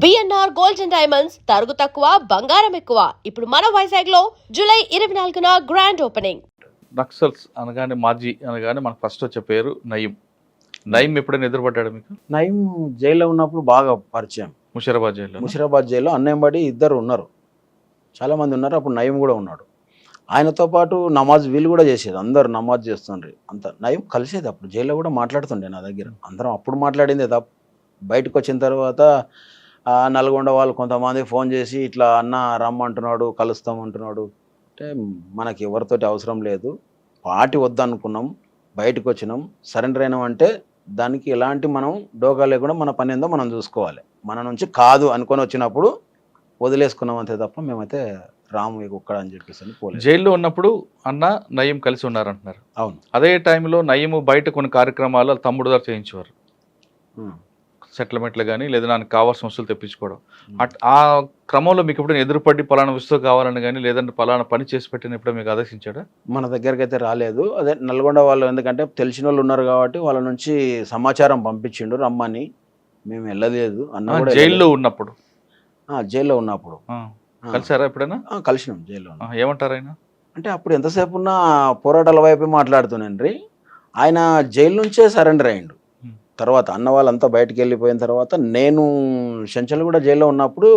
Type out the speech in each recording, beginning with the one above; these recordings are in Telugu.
బిఎన్ఆర్ గోల్డ్ అండ్ డైమండ్స్ తరుగు తక్కువ బంగారం ఎక్కువ. ఇప్పుడు మన వైజాగ్ లో జూలై 24న గ్రాండ్ ఓపెనింగ్. నక్సల్స్ అనగానే మాజీ అనగానే మనకు ఫస్ట్ వచ్చే పేరు నయీం. నయీం ఎప్పుడైనా ఎదురుపడ్డాడు మీకు? నయీం జైల్లో ఉన్నప్పుడు బాగా పరిచయం. ముషిరాబాద్ జైల్లో అన్నయ్యంబడి ఇద్దరు ఉన్నారు, చాలామంది ఉన్నారు. అప్పుడు నయీం కూడా ఉన్నాడు. ఆయనతో పాటు నమాజ్ వీళ్ళు కూడా చేసేది, అందరు నమాజ్ చేస్తుండ్రి. అంత నయీం కలిసేది. అప్పుడు జైల్లో కూడా మాట్లాడుతుండే నా దగ్గర. అందరం అప్పుడు మాట్లాడిందే తప్ప బయటకు వచ్చిన తర్వాత నల్గొండ వాళ్ళు కొంతమంది ఫోన్ చేసి ఇట్లా అన్న రమ్మంటున్నాడు, కలుస్తామంటున్నాడు. అంటే మనకి ఎవరితోటి అవసరం లేదు, పార్టీ వద్దనుకున్నాం, బయటకు వచ్చినాం, సరెండర్ అయినాం. అంటే దానికి ఎలాంటి మనం డోకా లేకుండా మన పని ఏందో మనం చూసుకోవాలి. మన నుంచి కాదు అనుకొని వచ్చినప్పుడు వదిలేసుకున్నాం అంతే తప్ప మేమైతే రాము ఇక్కడ అని చెప్పేసి పోలేదు. జైల్లో ఉన్నప్పుడు అన్న నయీం కలిసి ఉన్నారంటున్నారు. అవును. అదే టైంలో నయీం బయట కొన్ని కార్యక్రమాలు తమ్ముడు దగ్గర చేయించేవారు, సెటిల్మెంట్లు కానీ లేదా నాకు కావాల్సిన వస్తువులు తెప్పించుకోవడం. ఆ క్రమంలో మీకు ఎప్పుడైనా ఎదురుపడి పలానా వస్తువు కావాలని కానీ లేదంటే పలానా పని చేసి పెట్టినప్పుడు మీకు ఆదేశించాడా? మన దగ్గరికి అయితే రాలేదు. అదే నల్గొండ వాళ్ళు ఎందుకంటే తెలిసిన వాళ్ళు ఉన్నారు కాబట్టి వాళ్ళ నుంచి సమాచారం పంపించిండు రమ్మని. మేము వెళ్ళలేదు. అన్న జైల్లో ఉన్నప్పుడు కలిసారా ఎప్పుడైనా? కలిసినాం జైల్లో. ఏమంటారు ఆయన? అంటే అప్పుడు ఎంతసేపు ఉన్నా పోరాటాల వైపే మాట్లాడుతున్నాండ్రి. ఆయన జైలు నుంచే సరెండర్ అయ్యిండు. తర్వాత అన్న వాళ్ళంతా బయటకు వెళ్ళిపోయిన తర్వాత నేను చెంచల్ కూడా జైల్లో ఉన్నప్పుడు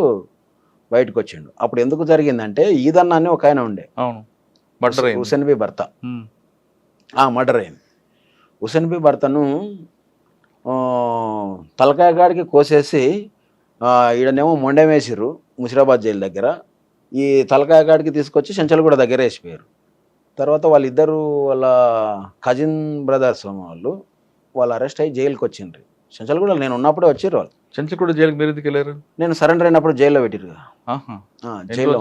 బయటకు వచ్చిండు. అప్పుడు ఎందుకు జరిగిందంటే ఈదన్న అని ఒక ఆయన ఉండే, హుసేన్ బి భర్త, మర్డర్ అయింది. హుసేన్ బి భర్తను తలకాయ గాడికి కోసేసి ఈడనేమో మొండెం వేసిర్రు ముషిరాబాద్ జైలు దగ్గర. ఈ తలకాయ గాడికి తీసుకొచ్చి చెంచల్ కూడా దగ్గర వేసిపోయారు. తర్వాత వాళ్ళిద్దరు వాళ్ళ కజిన్ బ్రదర్స్ వాళ్ళు అరెస్ట్ అయ్యి జైలుకి వచ్చిండ్రు. చెంచల్ కూడా నేను ఉన్నప్పుడే వచ్చిర్రు వాళ్ళు. చెంచల్ కూడా జైలుకి మీరు ఎందుకు వెళ్ళారు? నేను సరెండర్ అయినప్పుడు జైల్లో పెట్టిరు. జైల్లో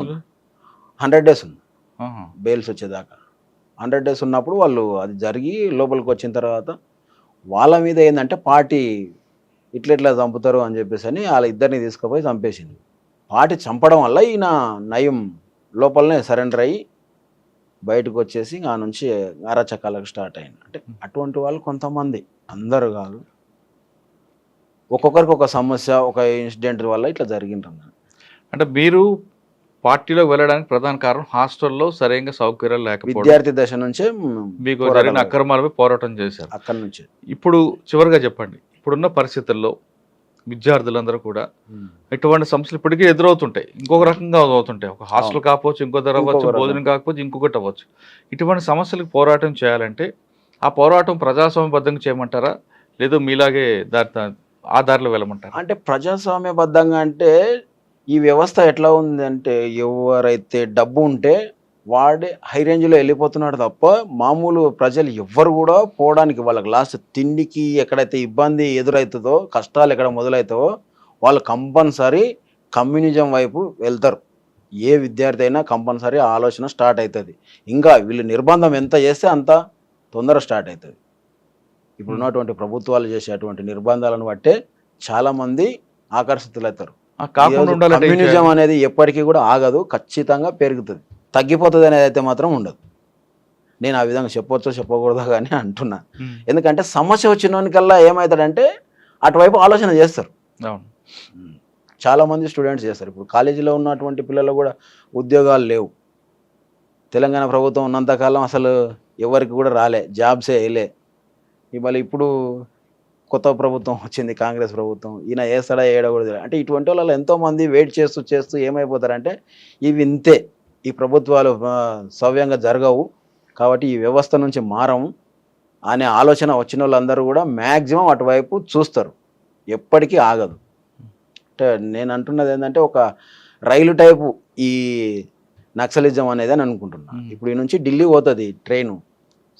100 days ఉంది బెయిల్స్ వచ్చేదాకా. 100 days ఉన్నప్పుడు వాళ్ళు అది జరిగి లోపలికి వచ్చిన తర్వాత వాళ్ళ మీద ఏంటంటే పార్టీ ఇట్లా చంపుతారు అని చెప్పేసి అని వాళ్ళ ఇద్దరిని తీసుకుపోయి చంపేసింది. పార్టీ చంపడం వల్ల ఈయన నయీం లోపలనే సరెండర్ అయ్యి బయటకు వచ్చేసి ఆ నుంచి అరాచకాలకు స్టార్ట్ అయింది. అంటే అటువంటి వాళ్ళు కొంతమంది, అందరూ కాదు, ఒక్కొక్కరికి ఒక సమస్య, ఒక ఇన్సిడెంట్ వల్ల ఇట్లా జరిగింటుంది. అంటే మీరు పార్టీలో వెళ్ళడానికి ప్రధాన కారణం హాస్టల్లో సరైన సౌకర్యాలు లేకపోవడం. విద్యార్థి దశ నుంచే మీకు జరిగిన అక్రమాలపై పోరాటం చేశారు. అక్కడి నుంచి ఇప్పుడు చివరిగా చెప్పండి, ఇప్పుడున్న పరిస్థితుల్లో విద్యార్థులందరూ కూడా ఇటువంటి సమస్యలు ఇప్పటికీ ఎదురవుతుంటాయి, ఇంకొక రకంగా అవుతుంటాయి. ఒక హాస్టల్ కాకపోవచ్చు, ఇంకో అవ్వచ్చు, భోజనం కాకపోవచ్చు, ఇంకొకటి అవ్వచ్చు. ఇటువంటి సమస్యలకు పోరాటం చేయాలంటే ఆ పోరాటం ప్రజాస్వామ్యబద్ధంగా చేయమంటారా, లేదు మీలాగే ఆ దారిలో వెళ్ళమంటారా? అంటే ప్రజాస్వామ్యబద్ధంగా అంటే ఈ వ్యవస్థ ఎట్లా ఉంది అంటే ఎవరైతే డబ్బు ఉంటే వాడే హై రేంజ్లో వెళ్ళిపోతున్నాడు తప్ప మామూలు ప్రజలు ఎవ్వరు కూడా పోవడానికి, వాళ్ళకి లాస్ట్ తిండికి ఎక్కడైతే ఇబ్బంది ఎదురవుతుందో, కష్టాలు ఎక్కడ మొదలవుతావో వాళ్ళు కంపల్సరీ కమ్యూనిజం వైపు వెళ్తారు. ఏ విద్యార్థి అయినా కంపల్సరీ ఆలోచన స్టార్ట్ అవుతుంది. ఇంకా వీళ్ళు నిర్బంధం ఎంత చేస్తే అంత తొందర స్టార్ట్ అవుతుంది. ఇప్పుడు ఉన్నటువంటి ప్రభుత్వాలు చేసేటువంటి నిర్బంధాలను బట్టే చాలామంది ఆకర్షితులవుతారు. కమ్యూనిజం అనేది ఎప్పటికీ కూడా ఆగదు, ఖచ్చితంగా పెరుగుతుంది. తగ్గిపోతుంది అనేది అయితే మాత్రం ఉండదు. నేను ఆ విధంగా చెప్పవచ్చో చెప్పకూడదో కానీ అంటున్నా. ఎందుకంటే సమస్య వచ్చినోనికల్లా ఏమవుతాడంటే అటువైపు ఆలోచన చేస్తారు. చాలామంది స్టూడెంట్స్ చేస్తారు. ఇప్పుడు కాలేజీలో ఉన్నటువంటి పిల్లలు కూడా ఉద్యోగాలు లేవు. తెలంగాణ ప్రభుత్వం ఉన్నంతకాలం అసలు ఎవరికి కూడా రాలే, జాబ్సే వేయలే. ఇవాళ ఇప్పుడు కొత్త ప్రభుత్వం వచ్చింది, కాంగ్రెస్ ప్రభుత్వం, ఈయన వేస్తాడా వేయడకూడదు. అంటే ఇటువంటి వాళ్ళు ఎంతోమంది వెయిట్ చేస్తూ ఏమైపోతారంటే ఇవి ఇంతే, ఈ ప్రభుత్వాలు సవ్యంగా జరగవు కాబట్టి ఈ వ్యవస్థ నుంచి మారము అనే ఆలోచన వచ్చిన వాళ్ళందరూ కూడా మ్యాక్సిమం అటువైపు చూస్తారు, ఎప్పటికీ ఆగదు. అంటే నేను అంటున్నది ఏంటంటే ఒక రైలు టైపు ఈ నక్సలిజం అనేది అని అనుకుంటున్నా. ఇప్పుడు ఈ నుంచి ఢిల్లీ పోతుంది ట్రైను,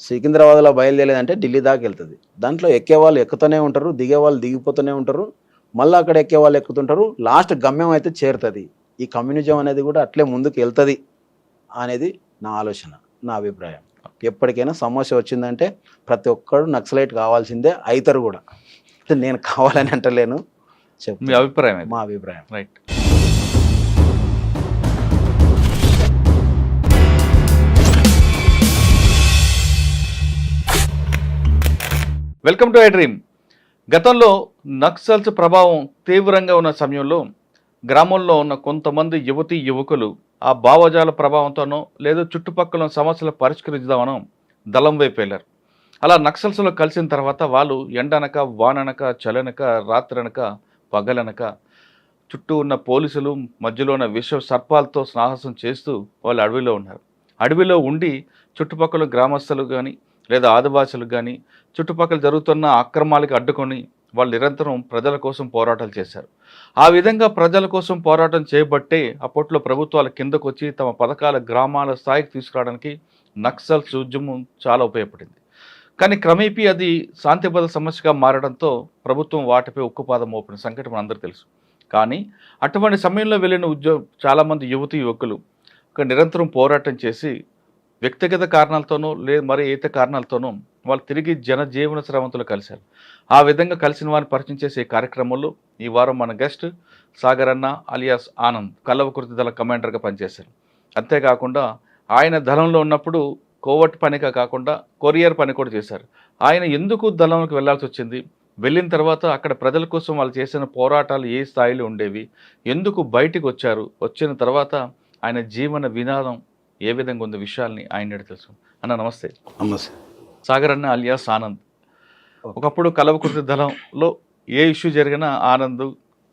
సికింద్రాబాద్లో బయలుదేరేదంటే ఢిల్లీ దాకా వెళ్తుంది. దాంట్లో ఎక్కేవాళ్ళు ఎక్కుతూనే ఉంటారు, దిగేవాళ్ళు దిగిపోతూనే ఉంటారు, మళ్ళీ అక్కడ ఎక్కేవాళ్ళు ఎక్కుతుంటారు, లాస్ట్ గమ్యం అయితే చేరుతుంది. ఈ కమ్యూనిజం అనేది కూడా అట్లే ముందుకు వెళ్తుంది అనేది నా ఆలోచన, నా అభిప్రాయం. ఎప్పటికైనా సమస్య వచ్చిందంటే ప్రతి ఒక్కరు నక్సలైట్ కావాల్సిందే, అవుతారు కూడా. నేను కావాలని అంటలేను, మీ అభిప్రాయం, మా అభిప్రాయం. Right. Welcome to I dream. గతంలో నక్సల్స్ ప్రభావం తీవ్రంగా ఉన్న సమయంలో గ్రామంలో ఉన్న కొంతమంది యువతీ యువకులు ఆ భావజాల ప్రభావంతోనో లేదా చుట్టుపక్కల ఉన్న సమస్యలు పరిష్కరించుదామనో దళం వైపు వెళ్ళారు. అలా నక్సల్స్లో కలిసిన తర్వాత వాళ్ళు ఎండనక వాననక చలనక రాత్రనక పగలనక చుట్టూ ఉన్న పోలీసులు మధ్యలో ఉన్న విష సర్పాలతో సాహసం చేస్తూ వాళ్ళు అడవిలో ఉన్నారు. అడవిలో ఉండి చుట్టుపక్కల గ్రామస్తులు కానీ లేదా ఆదివాసులకు కానీ చుట్టుపక్కల జరుగుతున్న అక్రమాలకు అడ్డుకొని వాళ్ళు నిరంతరం ప్రజల కోసం పోరాటాలు చేశారు. ఆ విధంగా ప్రజల కోసం పోరాటం చేయబట్టే అప్పట్లో ప్రభుత్వాల కిందకు వచ్చి తమ పథకాల గ్రామాల స్థాయికి తీసుకురావడానికి నక్సల్స్ ఉద్యమం చాలా ఉపయోగపడింది. కానీ క్రమేపీ అది శాంతిబద్ధ సమస్యగా మారడంతో ప్రభుత్వం వాటిపై ఉక్కుపాదం మోపిన సంఘటన మనందరికీ తెలుసు. కానీ అటువంటి సమయంలో వెళ్ళిన చాలామంది యువతీ యువకులు ఒక నిరంతరం పోరాటం చేసి వ్యక్తిగత కారణాలతోనూ లేదు మరి ఇతర కారణాలతోనూ వాళ్ళు తిరిగి జనజీవన స్రవంతులు కలిశారు. ఆ విధంగా కలిసిన వారిని పరిచయం చేసే కార్యక్రమంలో ఈ వారం మన గెస్ట్ సాగర్ అన్న అలియాస్ ఆనంద్ కల్లవకుర్తి దళ కమాండర్గా పనిచేశారు. అంతేకాకుండా ఆయన దళంలో ఉన్నప్పుడు కోవట్ పనిగా కాకుండా కొరియర్ పని కూడా చేశారు. ఆయన ఎందుకు దళంలోకి వెళ్లాల్సి వచ్చింది, వెళ్ళిన తర్వాత అక్కడ ప్రజల కోసం వాళ్ళు చేసిన పోరాటాలు ఏ స్థాయిలో ఉండేవి, ఎందుకు బయటికి వచ్చారు, వచ్చిన తర్వాత ఆయన జీవన విధానం ఏ విధంగా ఉంది విషయాల్ని ఆయన తెలుసు. అన్న నమస్తే. నమస్తే. సాగర్ అన్న అలియాస్ ఆనంద్. ఒకప్పుడు కల్లవకుర్తి దళంలో ఏ ఇష్యూ జరిగినా ఆనంద్,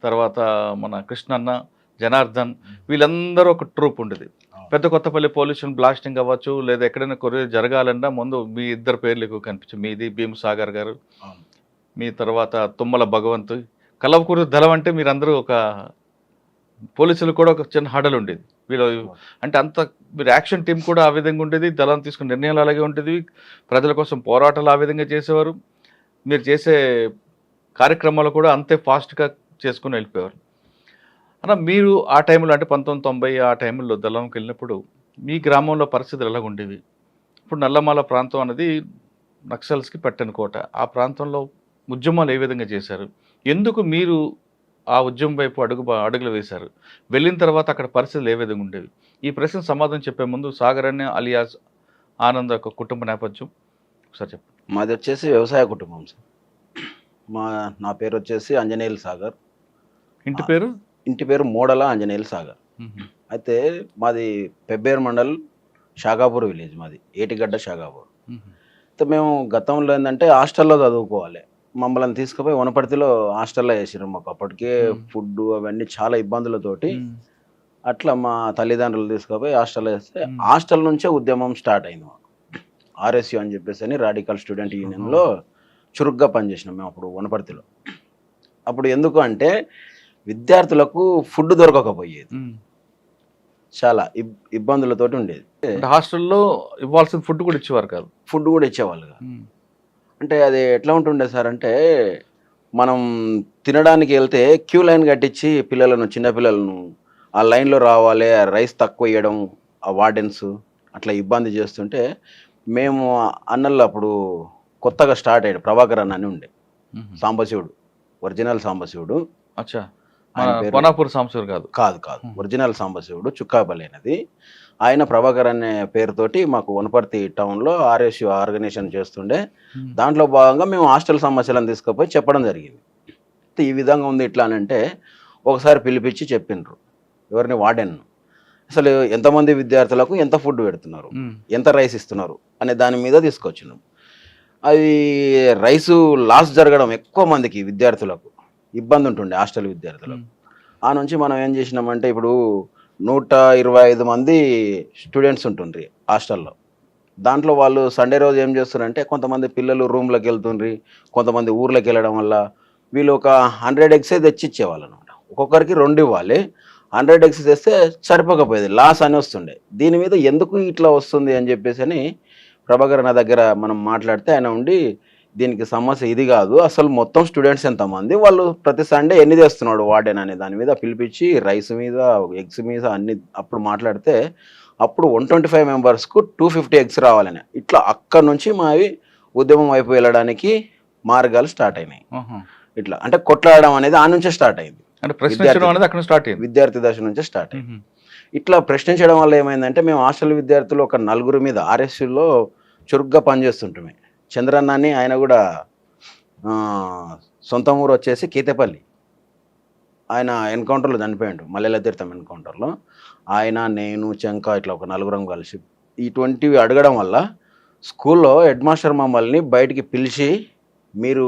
తర్వాత మన కృష్ణన్న, జనార్దన్ వీళ్ళందరూ ఒక ట్రూప్ ఉండేది. పెద్ద కొత్తపల్లి పొల్యూషన్ బ్లాస్టింగ్ అవ్వచ్చు లేదా ఎక్కడైనా కొరియర్ జరగాలన్నా ముందు మీ ఇద్దరు పేర్లు ఎక్కువ కనిపించాయి. మీది భీమ్ సాగర్ గారు, మీ తర్వాత తుమ్మల భగవంత్. కల్లవకుర్తి దళం అంటే మీరందరూ ఒక పోలీసులు కూడా ఒక చిన్న హడలు ఉండేది వీళ్ళు అంటే అంత మీరు యాక్షన్ టీం కూడా ఆ విధంగా ఉండేది, దళం తీసుకున్న నిర్ణయాలు అలాగే ఉండేది, ప్రజల కోసం పోరాటాలు ఆ విధంగా చేసేవారు, మీరు చేసే కార్యక్రమాలు కూడా అంతే ఫాస్ట్గా చేసుకుని వెళ్ళిపోయేవారు. అన్న మీరు ఆ టైంలో అంటే 1990 ఆ టైంలో దళంకి వెళ్ళినప్పుడు మీ గ్రామంలో పరిస్థితులు ఎలా ఉండేవి? ఇప్పుడు నల్లమాల ప్రాంతం అనేది నక్సల్స్కి పెట్టని కోట. ఆ ప్రాంతంలో ఉద్యమాలు ఏ విధంగా చేశారు, ఎందుకు మీరు ఆ ఉద్యమం వైపు అడుగులు వేశారు, వెళ్ళిన తర్వాత అక్కడ పరిస్థితులు ఏ విధంగా ఉండేవి? ఈ ప్రశ్న సమాధానం చెప్పే ముందు సాగర్ అన్న అలియాస్ ఆనంద్ యొక్క కుటుంబ నేపథ్యం ఒకసారి చెప్పండి. మాది వచ్చేసి వ్యవసాయ కుటుంబం సార్. నా పేరు వచ్చేసి ఆంజనేయులు సాగర్. ఇంటి పేరు మోడల ఆంజనేయులు సాగర్. అయితే మాది పెబ్బేరు మండల్ షాగాపూర్ విలేజ్, మాది ఏటిగడ్డ షాగాపూర్. అయితే మేము గతంలో ఏంటంటే హాస్టల్లో చదువుకోవాలి, మమ్మల్ని తీసుకుపోయి వనపర్తిలో హాస్టల్లో వేసారు. మాకు అప్పటికే ఫుడ్ అవన్నీ చాలా ఇబ్బందులతోటి అట్లా మా తల్లిదండ్రులు తీసుకుపోయి హాస్టల్లో వేస్తే హాస్టల్ నుంచే ఉద్యమం స్టార్ట్ అయింది. మాకు ఆర్ఎస్యు అని చెప్పేసి అని రాడికల్ స్టూడెంట్ యూనియన్లో చురుగ్గా పనిచేసినాం మేము అప్పుడు వనపర్తిలో. అప్పుడు ఎందుకు అంటే విద్యార్థులకు ఫుడ్ దొరకకపోయేది, చాలా ఇబ్బందులతోటి ఉండేది. హాస్టల్లో ఇవ్వాల్సిన ఫుడ్ కూడా ఇచ్చేవారు కాదు, ఫుడ్ కూడా ఇచ్చేవాళ్ళు కాదు. అంటే అది ఎట్లా ఉంటుండే సార్ అంటే మనం తినడానికి వెళ్తే క్యూ లైన్ కట్టించి పిల్లలను, చిన్నపిల్లలను ఆ లైన్లో రావాలి, రైస్ తక్కువ ఇవ్వడం, ఆ వార్డెన్స్ అట్లా ఇబ్బంది చేస్తుంటే మేము అన్నల్లో అప్పుడు కొత్తగా స్టార్ట్ అయ్యాడు ప్రభాకర్ అన్న అని ఉండే, సాంబశివుడు, ఒరిజినల్ సాంబశివుడు. అచ్చా, కోనాపూర్ సాంబశివుడు కాదు? కాదు కాదు, ఒరిజినల్ సాంబశివుడు, చుక్కాపల్లి అనేది. ఆయన ప్రభాకర్ అనే పేరుతోటి మాకు వనపర్తి టౌన్లో ఆర్ఎస్యు ఆర్గనైజేషన్ చేస్తుండే. దాంట్లో భాగంగా మేము హాస్టల్ సమస్యలను తీసుకుపోయి చెప్పడం జరిగింది. ఈ విధంగా ఉంది ఇట్లా అని అంటే ఒకసారి పిలిపించి చెప్పిండ్రు, ఎవరిని వార్డెన్, అసలు ఎంతమంది విద్యార్థులకు ఎంత ఫుడ్ పెడుతున్నారు, ఎంత రైస్ ఇస్తున్నారు అనే దాని మీద తీసుకొచ్చినాం. అది రైసు లాస్ జరగడం, ఎక్కువ మందికి విద్యార్థులకు ఇబ్బంది ఉంటుండే హాస్టల్ విద్యార్థులకు. ఆ నుంచి మనం ఏం చేసినామంటే ఇప్పుడు 125 మంది స్టూడెంట్స్ ఉంటుండ్రి హాస్టల్లో. దాంట్లో వాళ్ళు సండే రోజు ఏం చేస్తారంటే కొంతమంది పిల్లలు రూమ్లోకి వెళ్తుండ్రి, కొంతమంది ఊర్లోకి వెళ్ళడం వల్ల వీళ్ళు ఒక 100 ఎగ్స్ తెచ్చి ఇచ్చేవాళ్ళు అనమాట. ఒక్కొక్కరికి 2 ఇవ్వాలి. 100 ఎగ్స్ తెస్తే సరిపోకపోయేది, లాస్ అని వస్తుండే. దీని మీద ఎందుకు ఇట్లా వస్తుంది అని చెప్పేసి అని ప్రభాకర్ నా దగ్గర మనం మాట్లాడితే ఆయన ఉండి దీనికి సమస్య ఇది కాదు, అసలు మొత్తం స్టూడెంట్స్ ఎంతమంది, వాళ్ళు ప్రతి సండే ఎన్ని తెస్తున్నాడు వార్డెన్ అనే దాని మీద పిలిపించి రైస్ మీద, ఎగ్స్ మీద అన్ని అప్పుడు మాట్లాడితే అప్పుడు 125 మెంబర్స్కు 250 ఎగ్స్ రావాలని ఇట్లా అక్కడి నుంచి మావి ఉద్యమం వైపు వెళ్ళడానికి మార్గాలు స్టార్ట్ అయినాయి. ఇట్లా అంటే కొట్లాడడం అనేది ఆ నుంచే స్టార్ట్ అయింది, విద్యార్థి దశ నుంచే స్టార్ట్ అయింది. ఇట్లా ప్రశ్నించడం వల్ల ఏమైందంటే మేము హాస్టల్ విద్యార్థులు ఒక 4 మీద ఆర్ఎస్యులో చురుగ్గా పనిచేస్తుంటామే. చంద్రన్న అని, ఆయన కూడా సొంత ఊరు వచ్చేసి కేతేపల్లి. ఆయన ఎన్కౌంటర్లో చనిపోయాడు, మల్లెల తీర్థం ఎన్కౌంటర్లో. ఆయన, నేను, చెంక ఇట్లా ఒక నలుగురం కలిసి ఇటువంటివి అడగడం వల్ల స్కూల్లో హెడ్ మాస్టర్ మమ్మల్ని బయటికి పిలిచి, మీరు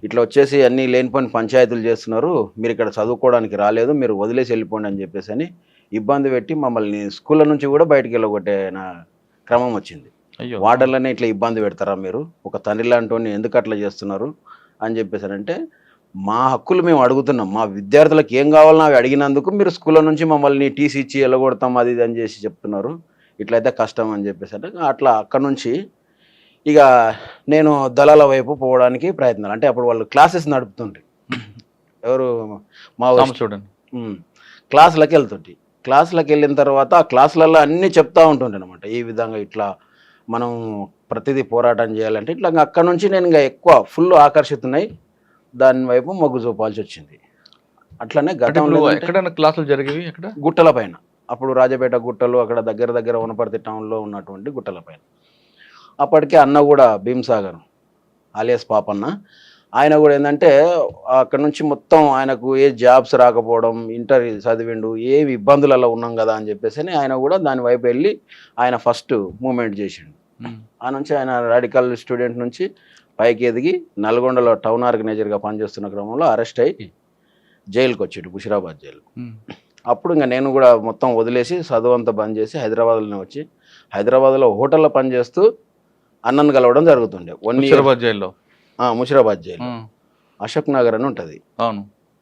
ఇట్లా వచ్చేసి అన్నీ లేనిపోని పంచాయతీలు చేస్తున్నారు, మీరు ఇక్కడ చదువుకోవడానికి రాలేదు, మీరు వదిలేసి వెళ్ళిపోండి అని చెప్పేసి అని ఇబ్బంది పెట్టి మమ్మల్ని స్కూళ్ళ నుంచి కూడా బయటికి వెళ్ళగొట్టే క్రమం వచ్చింది. అయ్యో. వార్డర్లనే ఇట్లా ఇబ్బంది పెడతారా మీరు, ఒక తండ్రి లాంటి ఎందుకు అట్లా చేస్తున్నారు అని చెప్పేసానంటే, మా హక్కులు మేము అడుగుతున్నాం, మా విద్యార్థులకు ఏం కావాలన్నా అవి అడిగినందుకు మీరు స్కూళ్ళ నుంచి మమ్మల్ని టీసీ ఇచ్చి వెళ్ళగొడతాం అది ఇది అని చేసి చెప్తున్నారు, ఇట్లయితే కష్టం అని చెప్పేసి అంటే అట్లా అక్కడ నుంచి ఇక నేను దళాల వైపు పోవడానికి ప్రయత్నాలు. అంటే అప్పుడు వాళ్ళు క్లాసెస్ నడుపుతుండ్రి, ఎవరు మా చూడండి, క్లాసులకి వెళ్తుంటే, క్లాసులకు వెళ్ళిన తర్వాత ఆ క్లాసులలో అన్నీ చెప్తా ఉంటుండే అనమాట, ఈ విధంగా ఇట్లా మనం ప్రతిదీ పోరాటం చేయాలంటే ఇట్లా. అక్కడ నుంచి నేను ఇంకా ఎక్కువ ఫుల్ ఆకర్షితున్నాయి, దాని వైపు మొగ్గు చూపాల్సి వచ్చింది. అట్లనే గతంలో ఎక్కడైనా క్లాసులు జరిగేవి ఎక్కడ గుట్టల పైన, అప్పుడు రాజపేట గుట్టలు, అక్కడ దగ్గర వనపర్తి టౌన్లో ఉన్నటువంటి గుట్టల పైన. అప్పటికే అన్న కూడా భీమ్సాగర్ ఆలియాస్ పాపన్న, ఆయన కూడా ఏంటంటే అక్కడ నుంచి మొత్తం ఆయనకు ఏ జాబ్స్ రాకపోవడం, ఇంటర్ చదివిండు, ఏమి ఇబ్బందులలో ఉన్నాం కదా అని చెప్పేసి ఆయన కూడా దాని వైపు వెళ్ళి ఆయన ఫస్ట్ మూమెంట్ చేసిండు. ఆ నుంచి ఆయన రాడికల్ స్టూడెంట్ నుంచి పైకి ఎదిగి నల్గొండలో టౌన్ ఆర్గనైజర్గా పనిచేస్తున్న క్రమంలో అరెస్ట్ అయ్యి జైలుకి వచ్చాడు, ముషిరాబాద్ జైలు. అప్పుడు ఇంకా నేను కూడా మొత్తం వదిలేసి చదువు అంతా బంద్ చేసి హైదరాబాద్లోనే వచ్చి హైదరాబాద్లో హోటల్లో పనిచేస్తూ అన్నను కలవడం జరుగుతుండే. ముషిరాబాద్ జైలు అశోక్ నగర్ అని ఉంటుంది,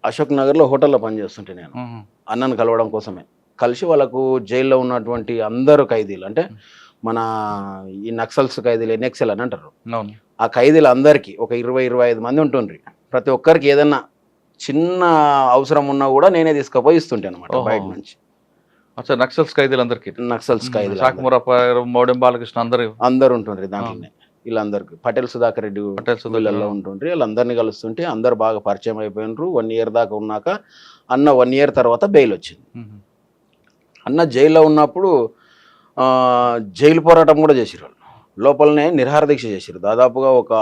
అశోక్ నగర్లో హోటల్లో పనిచేస్తుంటే నేను అన్నను కలవడం కోసమే కలిసి వాళ్ళకు జైల్లో ఉన్నటువంటి అందరు ఖైదీలు, అంటే మన ఈ నక్సల్స్ ఖైదీలు, ఎన్ఎక్సెల్ అని అంటారు, ఆ ఖైదీలు అందరికీ ఒక 20-25 మంది ఉంటుండ్రి. ప్రతి ఒక్కరికి ఏదన్నా చిన్న అవసరం ఉన్నా కూడా నేనే తీసుకుపోయి ఇస్తుంటే అనమాట బయట నుంచి. నక్సల్స్ ఖైదీలందరికీ, నక్సల్స్ ఖైదీలు బాలకృష్ణ అందరు ఉంటుండ్రి దాంట్లోనే. వీళ్ళందరికీ పటేల్ సుధాకర్ రెడ్డి వీళ్ళల్లో ఉంటుండ్రి. వీళ్ళందరినీ కలుస్తుంటే అందరు బాగా పరిచయం అయిపోయినారు. 1 year దాకా ఉన్నాక అన్న 1 year తర్వాత బెయిల్ వచ్చింది. అన్న జైల్లో ఉన్నప్పుడు జైలు పోరాటం కూడా చేసిరు, వాళ్ళు లోపలనే నిరాహార దీక్ష చేసిరు. దాదాపుగా ఒక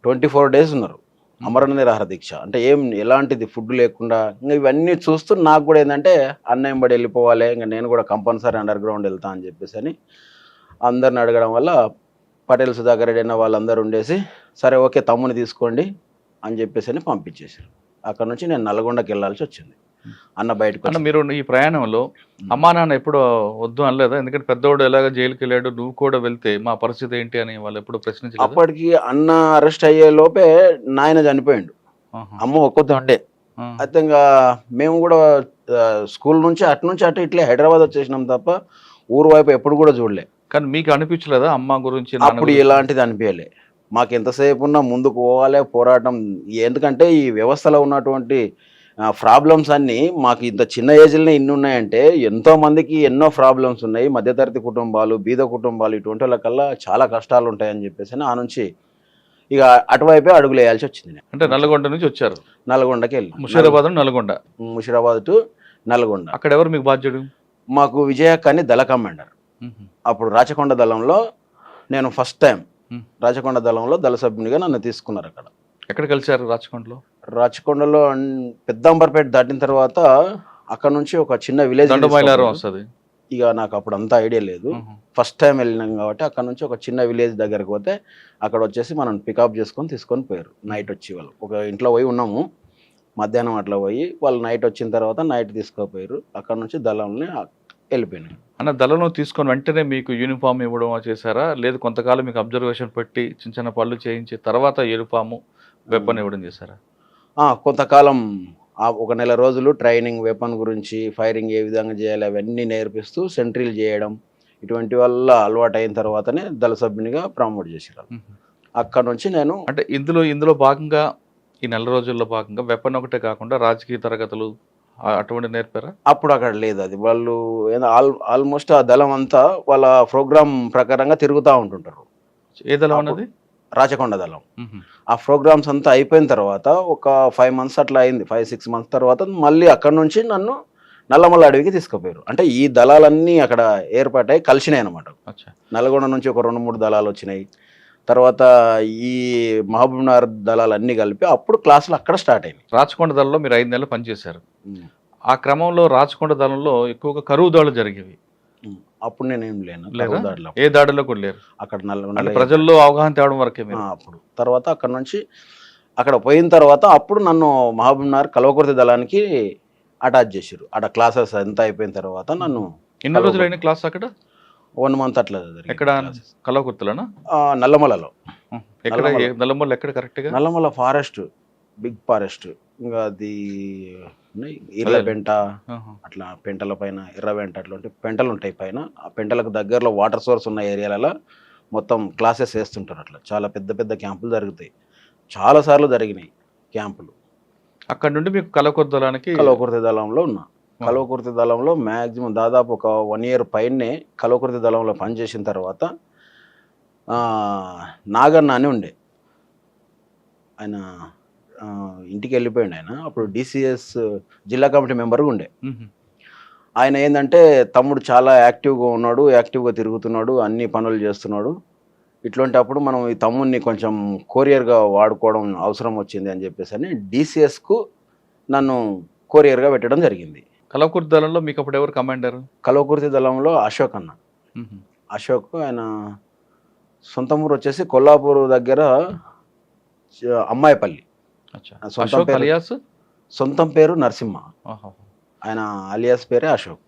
24 days ఉన్నారు అమరణ నిరాహార దీక్ష. అంటే ఎలాంటిది ఫుడ్ లేకుండా. ఇంకా ఇవన్నీ చూస్తూ నాకు కూడా ఏంటంటే అన్న ఎంబడి వెళ్ళిపోవాలి, ఇంకా నేను కూడా కంపల్సరీ అండర్ గ్రౌండ్ వెళ్తా అని చెప్పేసి అని అందరిని అడగడం వల్ల పటేల్ సుధాకర్ రెడ్డి అన్న వాళ్ళందరూ ఉండేసి సరే ఓకే తమ్ముని తీసుకోండి అని చెప్పేసి అని పంపించేశారు. అక్కడ నుంచి నేను నల్గొండకి వెళ్ళాల్సి వచ్చింది. అన్న బయటకు మీరు ఈ ప్రయాణంలో అమ్మా నాన్న ఎప్పుడు వద్దు అనలేదా? ఎందుకంటే పెద్దోడు ఎలాగ జైలుకి వెళ్ళాడు, నువ్వు కూడా వెళ్తే మా పరిస్థితి ఏంటి అని వాళ్ళు ఎప్పుడు ప్రశ్నించలేదు? అప్పటికి అన్న అరెస్ట్ అయ్యే లోపే నాయన చనిపోయాడు, అమ్మ ఒక్కొక్క ఉండే. అయితే ఇంకా మేము కూడా స్కూల్ నుంచి అటు ఇట్లే హైదరాబాద్ వచ్చేసినాం తప్ప ఊరు వైపు ఎప్పుడు కూడా చూడలే. కానీ మీకు అనిపించలేదా అమ్మ గురించి? అప్పుడు ఎలాంటిది అనిపించలే. మాకు ఎంతసేపు ఉన్నా ముందుకు పోవాలి, పోరాటం. ఎందుకంటే ఈ వ్యవస్థలో ఉన్నటువంటి ప్రాబ్లమ్స్ అన్నీ మాకు ఇంత చిన్న ఏజ్లోనే ఇన్ని ఉన్నాయంటే ఎంతో మందికి ఎన్నో ప్రాబ్లమ్స్ ఉన్నాయి. మధ్యతరగతి కుటుంబాలు, బీద కుటుంబాలు, ఇటువంటి వాళ్ళకల్లా చాలా కష్టాలు ఉంటాయని చెప్పేసి ఆ నుంచి ఇక అటువైపే అడుగులు వేయాల్సి వచ్చింది. అంటే నల్గొండ నుంచి వచ్చారు, నల్గొండకి వెళ్ళి ముషిరాబాద్ టు నల్గొండ. అక్కడ ఎవరు మీకు బాధ్యుడు? మాకు విజయక్క అని దళ కమాండర్. అప్పుడు రాచకొండ దళంలో నేను ఫస్ట్ టైం రాచకొండ దళంలో దళ సభ్యునిగా నన్ను తీసుకున్నారు. అక్కడ ఎక్కడ కలిసారు? రాచకొండలో పెద్దంబర్పేట దాటిన తర్వాత అక్కడ నుంచి ఒక చిన్న విలేజ్ వస్తుంది. ఇక నాకు అప్పుడు అంతా ఐడియా లేదు, ఫస్ట్ టైం వెళ్ళినాం కాబట్టి అక్కడ నుంచి ఒక చిన్న విలేజ్ దగ్గరకు పోతే అక్కడ వచ్చేసి మనం పికప్ తీసుకొని పోయారు. నైట్ వచ్చి వాళ్ళు ఒక ఇంట్లో పోయి ఉన్నాము, మధ్యాహ్నం అట్లా పోయి వాళ్ళు నైట్ వచ్చిన తర్వాత నైట్ తీసుకుపోయారు. అక్కడ నుంచి దళంని వెళ్ళిపోయినాయి. అన్న దళంలో తీసుకొని వెంటనే మీకు యూనిఫామ్ ఇవ్వడం చేశారా? లేదు కొంతకాలం మీకు అబ్జర్వేషన్ పెట్టి చిన్న చిన్న పనులు చేయించి తర్వాత యూనిఫాము వెపన్ ఇవ్వడం చేశారా? కొంతకాలం ఒక నెల రోజులు ట్రైనింగ్, వెపన్ గురించి, ఫైరింగ్ ఏ విధంగా చేయాలి అవన్నీ నేర్పిస్తూ సెంట్రీలు చేయడం, ఇటువంటి వల్ల అలవాటు అయిన తర్వాతనే దళ సభ్యునిగా ప్రమోట్ చేశారు. అక్కడ నుంచి నేను అంటే ఇందులో భాగంగా ఈ నెల రోజుల్లో భాగంగా వెపన్ ఒకటే కాకుండా రాజకీయ తరగతులు అటువంటి నేర్పారా? అప్పుడు అక్కడ లేదు. అది వాళ్ళు ఆల్మోస్ట్ ఆ దళం అంతా వాళ్ళ ప్రోగ్రామ్ ప్రకారంగా తిరుగుతూ ఉంటుంటారు. ఏ దళం అన్నది? రాచకొండ దళం. ఆ ప్రోగ్రామ్స్ అంతా అయిపోయిన తర్వాత ఒక 5 months అట్లా అయింది. 5-6 months తర్వాత మళ్ళీ అక్కడ నుంచి నన్ను నల్లమల్ల అడవికి తీసుకుపోయారు. అంటే ఈ దళాలన్నీ అక్కడ ఏర్పాటై కలిసినాయి అనమాట. నల్గొండ నుంచి ఒక 2-3 దళాలు వచ్చినాయి, తర్వాత ఈ మహబూబ్నగర్ దళాలు అన్నీ కలిపి అప్పుడు క్లాసులు అక్కడ స్టార్ట్ అయినాయి. రాచకొండ దళంలో మీరు 5 నెలలు పనిచేశారు. ఆ క్రమంలో రాచకొండ దళంలో ఎక్కువగా కరువు దాడులు జరిగేవి. అప్పుడు నేనేం లేను లేదా? కరువు దాడిలో. ఏ దాడిలో కూడా లేరు. అక్కడ అంటే ప్రజల్లో అవగాహన తేవడం వరకే మీరు. అప్పుడు తర్వాత అక్కడ నుంచి అక్కడ పోయిన తర్వాత అప్పుడు నన్ను మహబూబ్నగర్ కల్వకుర్తి దళానికి అటాచ్ చేసారు. అక్కడ క్లాసెస్ ఎంత అయిపోయిన తర్వాత నన్ను ఎన్ని రోజులు అయిన క్లాస్ అక్కడ? 1 మంత్ అట్లా జరిగింది. ఎక్కడ? కల్వకుర్తిలోనా? నల్లమలలో. ఎక్కడ? నల్లమల్ల ఎక్కడ కరెక్ట్ గా? Nallamala forest, big forest. ఇంకా అది ఎర్రపెంట, అట్లా పెంటల పైన ఎర్రపెంట అట్లా ఉంటాయి, పెంటలు ఉంటాయి పైన. ఆ పెంటలకు దగ్గరలో వాటర్ సోర్స్ ఉన్న ఏరియాలలో మొత్తం క్లాసెస్ వేస్తుంటారు. అట్లా చాలా పెద్ద పెద్ద క్యాంపులు జరుగుతాయి. చాలా సార్లు జరిగినాయి క్యాంపులు. అక్కడ నుండి మీకు కల్వకుర్తి దళంలో ఉన్నా. కల్వకుర్తి దళంలో మ్యాక్సిమం దాదాపు ఒక 1 year పైనే కల్వకుర్తి దళంలో పనిచేసిన తర్వాత నాగన్న అని ఉండే ఆయన, ఇంటికి వెళ్ళిపోయింది ఆయన. అప్పుడు DCS జిల్లా కమిటీ మెంబర్గా ఉండే ఆయన. ఏంటంటే తమ్ముడు చాలా యాక్టివ్గా ఉన్నాడు, యాక్టివ్గా తిరుగుతున్నాడు, అన్ని పనులు చేస్తున్నాడు. ఇట్లాంటప్పుడు మనం ఈ తమ్ముడిని కొంచెం కొరియర్గా వాడుకోవడం అవసరం వచ్చింది అని చెప్పేసి అని DCSకు నన్ను కొరియర్గా పెట్టడం జరిగింది. కల్వకుర్తి దళంలో మీకు అప్పుడు ఎవరు కమాండర్? కల్వకుర్తి దళంలో అశోక్ అన్న. అశోక్ ఆయన సొంత ఊరు వచ్చేసి కొల్లాపూర్ దగ్గర అమ్మాయిపల్లి. సొంతం పేరు నరసింహ, ఆయన అలియాస్ పేరే అశోక్.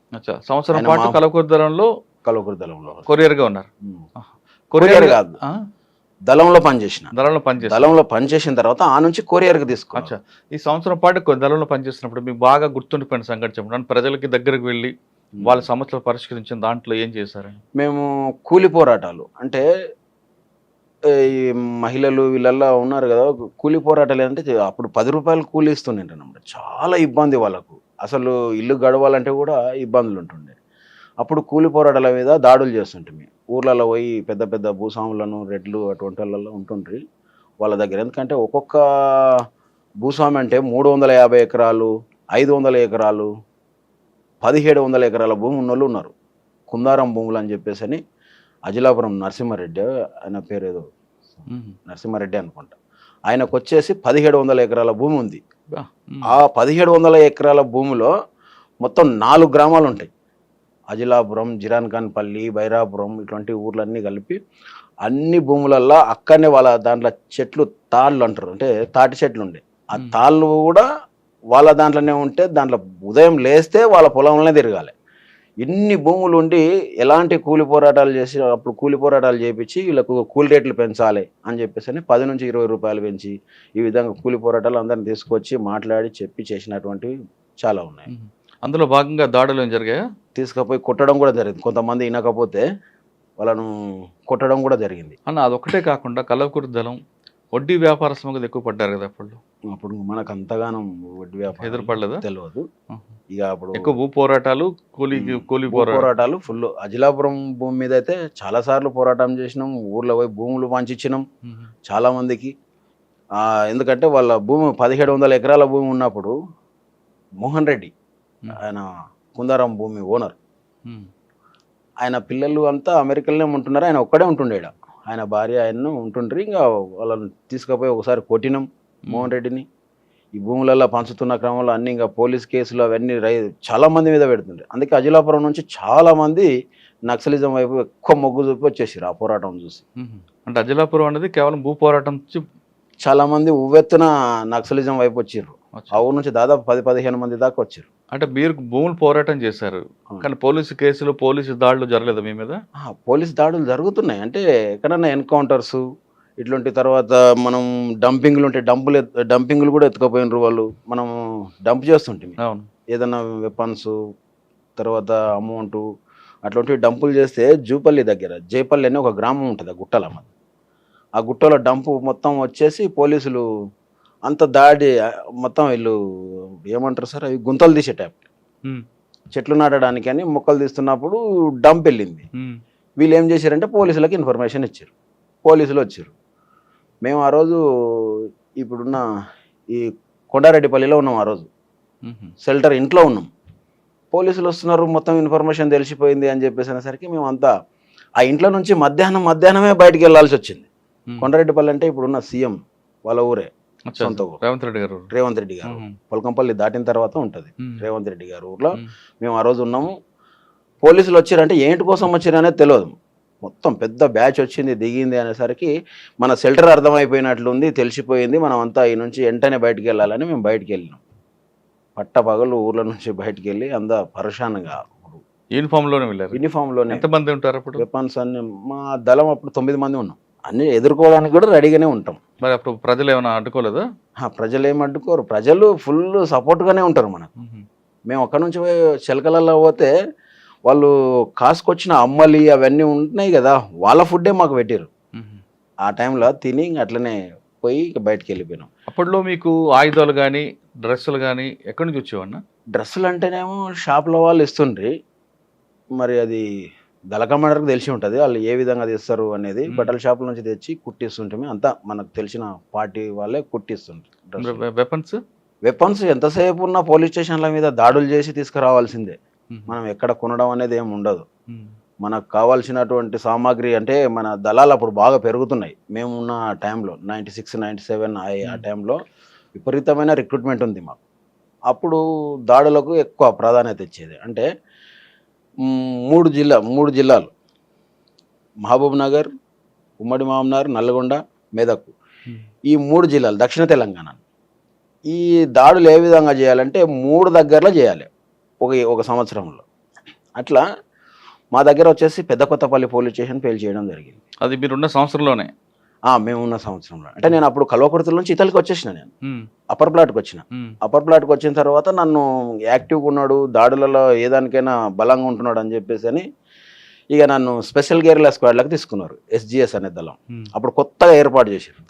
సంవత్సరం పాటు కల్వకుర్తి దళంలో కొరియర్ గా ఉన్నారు. కొరియర్ కాదు, దళంలో పనిచేసిన తర్వాత ఆ నుంచి కొరియర్కి తీసుకున్నా. ఈ సంవత్సరం పాటు దళంలో పనిచేసినప్పుడు మీకు బాగా గుర్తుండిపోయిన సంఘటన చెప్పండి. ప్రజలకి దగ్గరకు వెళ్ళి వాళ్ళ సమస్యలు పరిష్కరించిన దాంట్లో ఏం చేశారని? మేము కూలి పోరాటాలు అంటే ఈ మహిళలు వీళ్ళల్లో ఉన్నారు కదా, కూలి పోరాటాలు ఏంటంటే అప్పుడు 10 రూపాయలు కూలి ఇస్తుండేనమాట. చాలా ఇబ్బంది వాళ్ళకు, అసలు ఇల్లు గడవాలంటే కూడా ఇబ్బందులు ఉంటుండే. అప్పుడు కూలి పోరాటాల మీద దాడులు చేస్తుంటే ఊర్లలో పోయి పెద్ద పెద్ద భూస్వాములను, రెడ్లు అటువంటి వాళ్ళలో ఉంటుండ్రి వాళ్ళ దగ్గర. ఎందుకంటే ఒక్కొక్క భూస్వామి అంటే 350 ఎకరాలు, 500 ఎకరాలు, 1700 ఎకరాల భూమి ఉన్నోళ్ళు ఉన్నారు. కుందారం భూములు అని చెప్పేసి అని అజిలాపురం నరసింహారెడ్డి, ఆయన పేరు ఏదో నరసింహారెడ్డి అనుకుంటా, ఆయనకు వచ్చేసి 1700 ఎకరాల భూమి ఉంది. ఆ 1700 ఎకరాల భూమిలో మొత్తం 4 గ్రామాలు ఉంటాయి. అజిలాపురం, జిరాన్ఖాన్పల్లి, బైరాపురం ఇటువంటి ఊర్లన్నీ కలిపి అన్ని భూములల్లో అక్కడనే వాళ్ళ దాంట్లో చెట్లు తాళ్ళు అంటారు, అంటే తాటి చెట్లు ఉండే. ఆ తాళ్ళు కూడా వాళ్ళ దాంట్లోనే ఉంటే దాంట్లో ఉదయం లేస్తే వాళ్ళ పొలంలోనే తిరగాలి. ఇన్ని భూములు ఉండి ఎలాంటి కూలి పోరాటాలు చేసి అప్పుడు కూలి పోరాటాలు చేయించి వీళ్ళకు కూలి రేట్లు పెంచాలి అని చెప్పేసి 10 నుంచి 20 రూపాయలు పెంచి ఈ విధంగా కూలి పోరాటాలు అందరిని తీసుకొచ్చి మాట్లాడి చెప్పి చేసినటువంటివి చాలా ఉన్నాయి. అందులో భాగంగా దాడులు జరిగాయా? తీసుకుపోయి కొట్టడం కూడా జరిగింది. కొంతమంది వినకపోతే వాళ్ళను కొట్టడం కూడా జరిగింది అన్న. అదొక్కటే కాకుండా కల్వకుర్తి దళం వడ్డీ వ్యాపారస్తులకు ఎక్కువ పడ్డారు కదా అప్పుడు మనకు అంతగానం వడ్డీ వ్యాపారం ఎదురుపడలేదా? తెలియదు. ఇక అప్పుడు ఎక్కువ భూ పోరాటాలు, కూలి పోరాటాలు ఫుల్. అజిలాపురం భూమి మీద అయితే చాలా సార్లు పోరాటం చేసినాం. ఊర్లో పోయి భూములు పంచిచ్చినాం చాలా మందికి. ఎందుకంటే వాళ్ళ భూమి 1700 ఎకరాల భూమి ఉన్నప్పుడు మోహన్ రెడ్డి, ఆయన కుందారం భూమి ఓనర్, ఆయన పిల్లలు అంతా అమెరికాలోనే ఉంటున్నారు, ఆయన ఒక్కడే ఉంటుండేడ. ఆయన భార్య ఆయన్ను ఉంటుండ్రి. ఇంకా వాళ్ళని తీసుకుపోయి ఒకసారి కొట్టినాం మోహన్ రెడ్డిని. ఈ భూములలో పంచుతున్న క్రమంలో అన్ని ఇంకా పోలీస్ కేసులు అవన్నీ చాలా మంది మీద పెడుతుండే. అందుకే అజిలాపురం నుంచి చాలా మంది నక్సలిజం వైపు ఎక్కువ మొగ్గు చూపి వచ్చేసారు ఆ పోరాటం చూసి. అంటే అజిలాపురం అనేది కేవలం భూ పోరాటం చాలా మంది ఉవ్వెత్తున నక్సలిజం వైపు వచ్చారు. ఆ ఊరు నుంచి దాదాపు 10-15 మంది దాకా వచ్చారు. అంటే మీరు భూములు పోరాటం చేశారు కానీ పోలీసు కేసులు, పోలీసు దాడులు జరగలేదు మీ మీద? పోలీసు దాడులు జరుగుతున్నాయి. అంటే ఎక్కడన్నా ఎన్కౌంటర్స్ ఇట్లాంటి, తర్వాత మనం డంపింగ్లు ఉంటే డంపింగ్లు కూడా ఎత్తుకపోయినారు వాళ్ళు. మనం డంప్ చేస్తుంటే ఏదైనా వెపన్స్, తర్వాత అమౌంట్ అట్లాంటివి డంపులు చేస్తే జూపల్లి దగ్గర జైపల్లి అని ఒక గ్రామం ఉంటుంది ఆ గుట్టల. ఆ గుట్టలో డంపు మొత్తం వచ్చేసి పోలీసులు అంత దాడి మొత్తం వీళ్ళు ఏమంటారు సార్, అవి గుంతలు తీసే టైప్, చెట్లు నాటడానికి అని మొక్కలు తీస్తున్నప్పుడు డంప్ వెళ్ళింది. వీళ్ళు ఏం చేశారంటే పోలీసులకు ఇన్ఫర్మేషన్ ఇచ్చారు. పోలీసులు వచ్చారు. మేము ఆ రోజు ఇప్పుడున్న ఈ కొండారెడ్డిపల్లిలో ఉన్నాం. ఆ రోజు షెల్టర్ ఇంట్లో ఉన్నాం. పోలీసులు వస్తున్నారు, మొత్తం ఇన్ఫర్మేషన్ తెలిసిపోయింది అని చెప్పేసి అనేసరికి మేము అంతా ఆ ఇంట్లో నుంచి మధ్యాహ్నమే బయటికి వెళ్ళాల్సి వచ్చింది. కొండారెడ్డిపల్లి అంటే ఇప్పుడున్న సీఎం వాళ్ళ ఊరే, సొంత ఊరు. రేవంత్ రెడ్డి గారు. రేవంత్ రెడ్డి గారు పొలకంపల్లి దాటిన తర్వాత ఉంటుంది రేవంత్ రెడ్డి గారు ఊర్లో. మేము ఆ రోజు ఉన్నాము. పోలీసులు వచ్చారంటే ఏంటి కోసం వచ్చారనేది తెలియదు. మొత్తం పెద్ద బ్యాచ్ వచ్చింది, దిగింది అనేసరికి మన షెల్టర్ అర్థమైపోయినట్లుంది, తెలిసిపోయింది. మనం అంతా ఈ నుంచి వెంటనే బయటికి వెళ్ళాలని మేము బయటికి వెళ్ళినాం. పట్టపగలు ఊర్ల నుంచి బయటికి వెళ్ళి అంతా పరేషాన్గా యూనిఫామ్ లోనే వెళ్ళారు. యూనిఫామ్ లోనే. ఎంతమంది ఉంటారు అప్పుడు? వెపన్స్ అన్ని మా దళం అప్పుడు 9 మంది ఉన్నాం. అన్ని ఎదుర్కోవడానికి కూడా రెడీగానే ఉంటాం. మరి అప్పుడు ప్రజలు ఏమైనా అడ్డుకోలేదా? ప్రజలు ఏం అడ్డుకోరు, ప్రజలు ఫుల్ సపోర్ట్గానే ఉంటారు మనకు. మేము అక్కడ నుంచి చిలకలలో పోతే వాళ్ళు కాసుకొచ్చిన అమ్మలి అవన్నీ ఉంటున్నాయి కదా, వాళ్ళ ఫుడ్డే మాకు పెట్టారు. ఆ టైంలో తిని అట్లనే పోయి బయటకు వెళ్ళిపోయినాం. అప్పట్లో మీకు ఆయుధాలు కానీ డ్రెస్సులు కానీ ఎక్కడి నుంచి వచ్చేవన్నా? డ్రెస్సులు అంటేనేమో షాప్లో వాళ్ళు ఇస్తుండ్రి. మరి అది దళ కమాండర్కి తెలిసి ఉంటుంది వాళ్ళు ఏ విధంగా తెస్తారు అనేది. బట్టల షాపుల నుంచి తెచ్చి కుట్టిస్తుంటే అంతా మనకు తెలిసిన పార్టీ వాళ్ళే కుట్టిస్తుంటారు. వెపన్స్ ఎంతసేపు ఉన్న పోలీస్ స్టేషన్ల మీద దాడులు చేసి తీసుకురావాల్సిందే. మనం ఎక్కడ కొనడం అనేది ఏమి ఉండదు. మనకు కావాల్సినటువంటి సామాగ్రి అంటే మన దళాలు అప్పుడు బాగా పెరుగుతున్నాయి. మేము ఉన్న టైంలో 96, 97 ఆ టైంలో విపరీతమైన రిక్రూట్మెంట్ ఉంది మాకు. అప్పుడు దాడులకు ఎక్కువ ప్రాధాన్యత ఇచ్చేది. అంటే 3 జిల్లాలు మహబూబ్ నగర్, ఉమ్మడి మహబూబ్నగర్, నల్గొండ, మెదక్, ఈ 3 జిల్లాలు దక్షిణ తెలంగాణ. ఈ దాడులు ఏ విధంగా చేయాలంటే 3 దగ్గరలో చేయాలి ఒక సంవత్సరంలో. అట్లా మా దగ్గర వచ్చేసి పెద్ద కొత్తపల్లి పోలీస్ స్టేషన్ పేల్ చేయడం జరిగింది. అది మీరున్న సంవత్సరంలోనే? మేము ఉన్న సంవత్సరంలో. అంటే నేను అప్పుడు కల్వకుర్తిల నుంచి ఇతలికి వచ్చేసిన. నేను అప్పర్ ప్లాట్కి వచ్చిన. అప్పర్ ప్లాట్కి వచ్చిన తర్వాత నన్ను యాక్టివ్గా ఉన్నాడు, దాడులలో ఏదానికైనా బలంగా ఉంటున్నాడు అని చెప్పేసి అని ఇక నన్ను స్పెషల్ గేర్ల స్క్వాడ్లకు తీసుకున్నారు. SGS అనే దళం అప్పుడు కొత్తగా ఏర్పాటు చేశారు.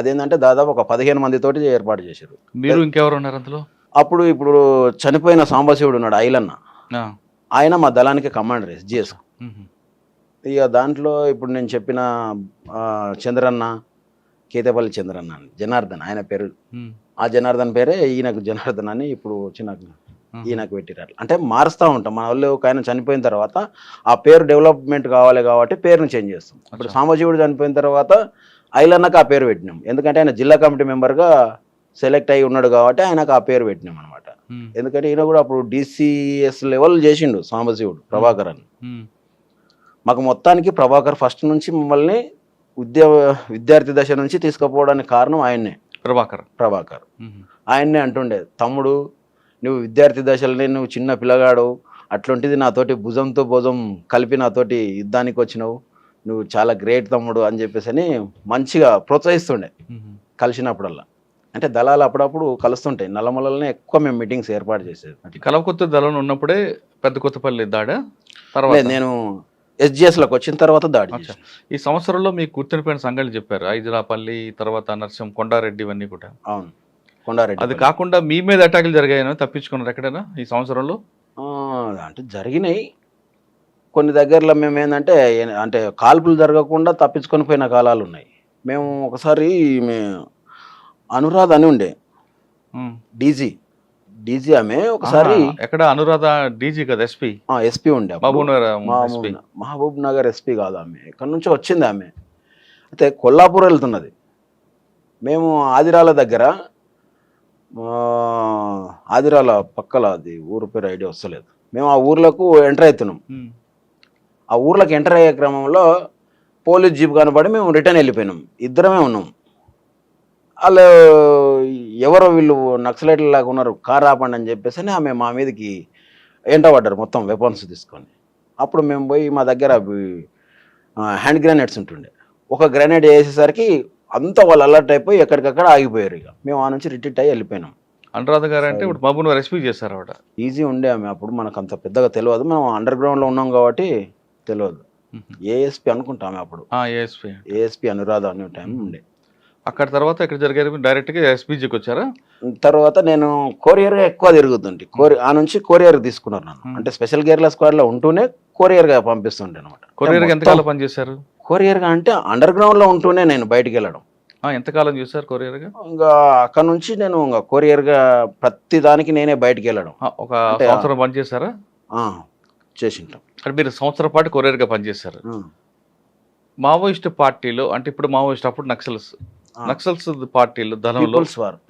అదేంటంటే దాదాపు ఒక 15 మందితోటి ఏర్పాటు చేశారు. మీరు ఇంకెవరు ఉన్నారు అందులో? ఇప్పుడు చనిపోయిన సాంబశివుడు ఉన్నాడు, ఐలన్న, ఆయన మా దళానికి కమాండర్ SGS. ఇక దాంట్లో ఇప్పుడు నేను చెప్పిన చంద్రన్న, కేతపల్లి చంద్రన్న, జనార్దన్ ఆయన పేరు. ఆ జనార్దన్ పేరే ఈయనకు జనార్దన్ అని ఇప్పుడు వచ్చిన ఈయనకు పెట్టిరారు. అంటే మారుస్తూ ఉంటాం. మన వాళ్ళు ఒక ఆయన చనిపోయిన తర్వాత ఆ పేరు డెవలప్మెంట్ కావాలి కాబట్టి పేరుని చేంజ్ చేస్తాం. ఇప్పుడు సాంబశివుడు చనిపోయిన తర్వాత ఐలన్నకు ఆ పేరు పెట్టినాం. ఎందుకంటే ఆయన జిల్లా కమిటీ మెంబర్గా సెలెక్ట్ అయ్యి ఉన్నాడు కాబట్టి ఆయనకు ఆ పేరు పెట్టినాం అనమాట. ఎందుకంటే ఈయన కూడా అప్పుడు DCS లెవెల్ చేసిండు సాంబశివుడు, ప్రభాకర్ అని. మాకు మొత్తానికి ప్రభాకర్ ఫస్ట్ నుంచి మమ్మల్ని విద్యార్థి దశ నుంచి తీసుకుపోవడానికి కారణం ఆయన్నే. ప్రభాకర్ ఆయన్నే అంటుండే, తమ్ముడు నువ్వు విద్యార్థి దశలోనే నువ్వు చిన్న పిల్లగాడు, అట్లాంటిది నాతోటి భుజంతో భుజం కలిపి నాతోటి యుద్ధానికి వచ్చినావు, నువ్వు చాలా గ్రేట్ తమ్ముడు అని చెప్పేసి అని మంచిగా ప్రోత్సహిస్తుండే కలిసినప్పుడల్లా. అంటే దళాలు అప్పుడప్పుడు కలుస్తుంటాయి. నల్లమలలోనే ఎక్కువ మేము మీటింగ్స్ ఏర్పాటు చేసేది. కలవకొత్త దళం ఉన్నప్పుడే పెద్ద కొత్తపల్లి దాడా? తర్వాత నేను SGSలోకి వచ్చిన తర్వాత దాడి. ఈ సంవత్సరంలో మీకు గుర్తుండిపోయిన సంఘటనలు చెప్పారు. ఐజలాపల్లి, తర్వాత నర్సం, కొండారెడ్డి, ఇవన్నీ కూడా. అవును, కొండారెడ్డి. అది కాకుండా మీ మీద అటాకులు జరిగాయని తప్పించుకున్నారు ఎక్కడైనా ఈ సంవత్సరంలో? అంటే జరిగినాయి కొన్ని దగ్గరలో. మేము ఏంటంటే అంటే కాల్పులు జరగకుండా తప్పించుకొని పోయిన కాలాలు ఉన్నాయి. మేము ఒకసారి అనురాధ అని ఉండే డీజీ ఆమె ఒకసారి. ఎక్కడ అనురాధ? డీజీ కదా, ఎస్పీ ఉండే. మహబూబ్ నగర్ ఎస్పీ కాదు ఆమె, ఇక్కడ నుంచి వచ్చింది ఆమె. అయితే కొల్లాపూర్ వెళ్తున్నది. మేము ఆదిరాల దగ్గర, ఆదిరాల పక్కల, అది ఊరు పేరు ఐడియా వస్తలేదు. మేము ఆ ఊర్లకు ఎంటర్ అవుతున్నాం. ఆ ఊర్లోకి ఎంటర్ అయ్యే క్రమంలో పోలీస్ జీప్ కనబడి మేము రిటర్న్ వెళ్ళిపోయినాం. ఇద్దరమే ఉన్నాం. వాళ్ళు ఎవరో వీళ్ళు నక్సలైట్లు లాగా ఉన్నారు, కార్ ఆపండి అని చెప్పేసి ఆమె మా మీదకి ఎంటబడ్డారు మొత్తం వెపన్స్ తీసుకొని. అప్పుడు మేము పోయి మా దగ్గర హ్యాండ్ గ్రెనేడ్స్ ఉంటుండే, ఒక గ్రెనేడ్ వేసేసరికి అంతా వాళ్ళు అలర్ట్ అయిపోయి ఎక్కడికక్కడ ఆగిపోయారు. ఇక మేము ఆ నుంచి రిట్రీట్ అయ్యి వెళ్ళిపోయినాం. అనురాధ గారు అంటే ఇప్పుడు మహబూబ్ నగర్ ఎస్పీ చేశారు ఆవిడ. ఈజీ ఉండే ఆమె. అప్పుడు మనకు అంత పెద్దగా తెలియదు, మనం అండర్ గ్రౌండ్లో ఉన్నాం కాబట్టి తెలియదు. ఏఎస్పీ అనుకుంటామే అప్పుడు. ఏఎస్పీ అనురాధ అనే టైం ఉండే. అక్కడ తర్వాత ఎక్కడ జరిగారు? డైరెక్ట్గా SPGకి వచ్చారా? తర్వాత నేను కొరియర్గా ఎక్కువ తిరుగుతుంటే ఆ నుంచి కొరియర్ తీసుకున్నారు నన్ను. అంటే స్పెషల్ గేర్ల స్క్వాడ్లో ఉంటూనే కొరియర్గా పంపిస్తుంటే అనమాట. కొరియర్గా ఎంతకాలం పనిచేశారు? కొరియర్గా అంటే అండర్ గ్రౌండ్లో ఉంటూనే నేను బయటికి వెళ్ళడం. ఎంతకాలం చూసారు కొరియర్గా? ఇంకా అక్కడ నుంచి నేను ఇంకా కొరియర్గా ప్రతి దానికి నేనే బయటికి వెళ్ళడం. ఒక సంవత్సరం పనిచేశారా? చేసింటాం. మీరు సంవత్సరం పాటు కొరియర్గా పనిచేశారు. మావోయిస్ట్ పార్టీలో అంటే ఇప్పుడు మావోయిస్ట్ అప్పుడు నక్సల్స్ పార్టీలో దళంలో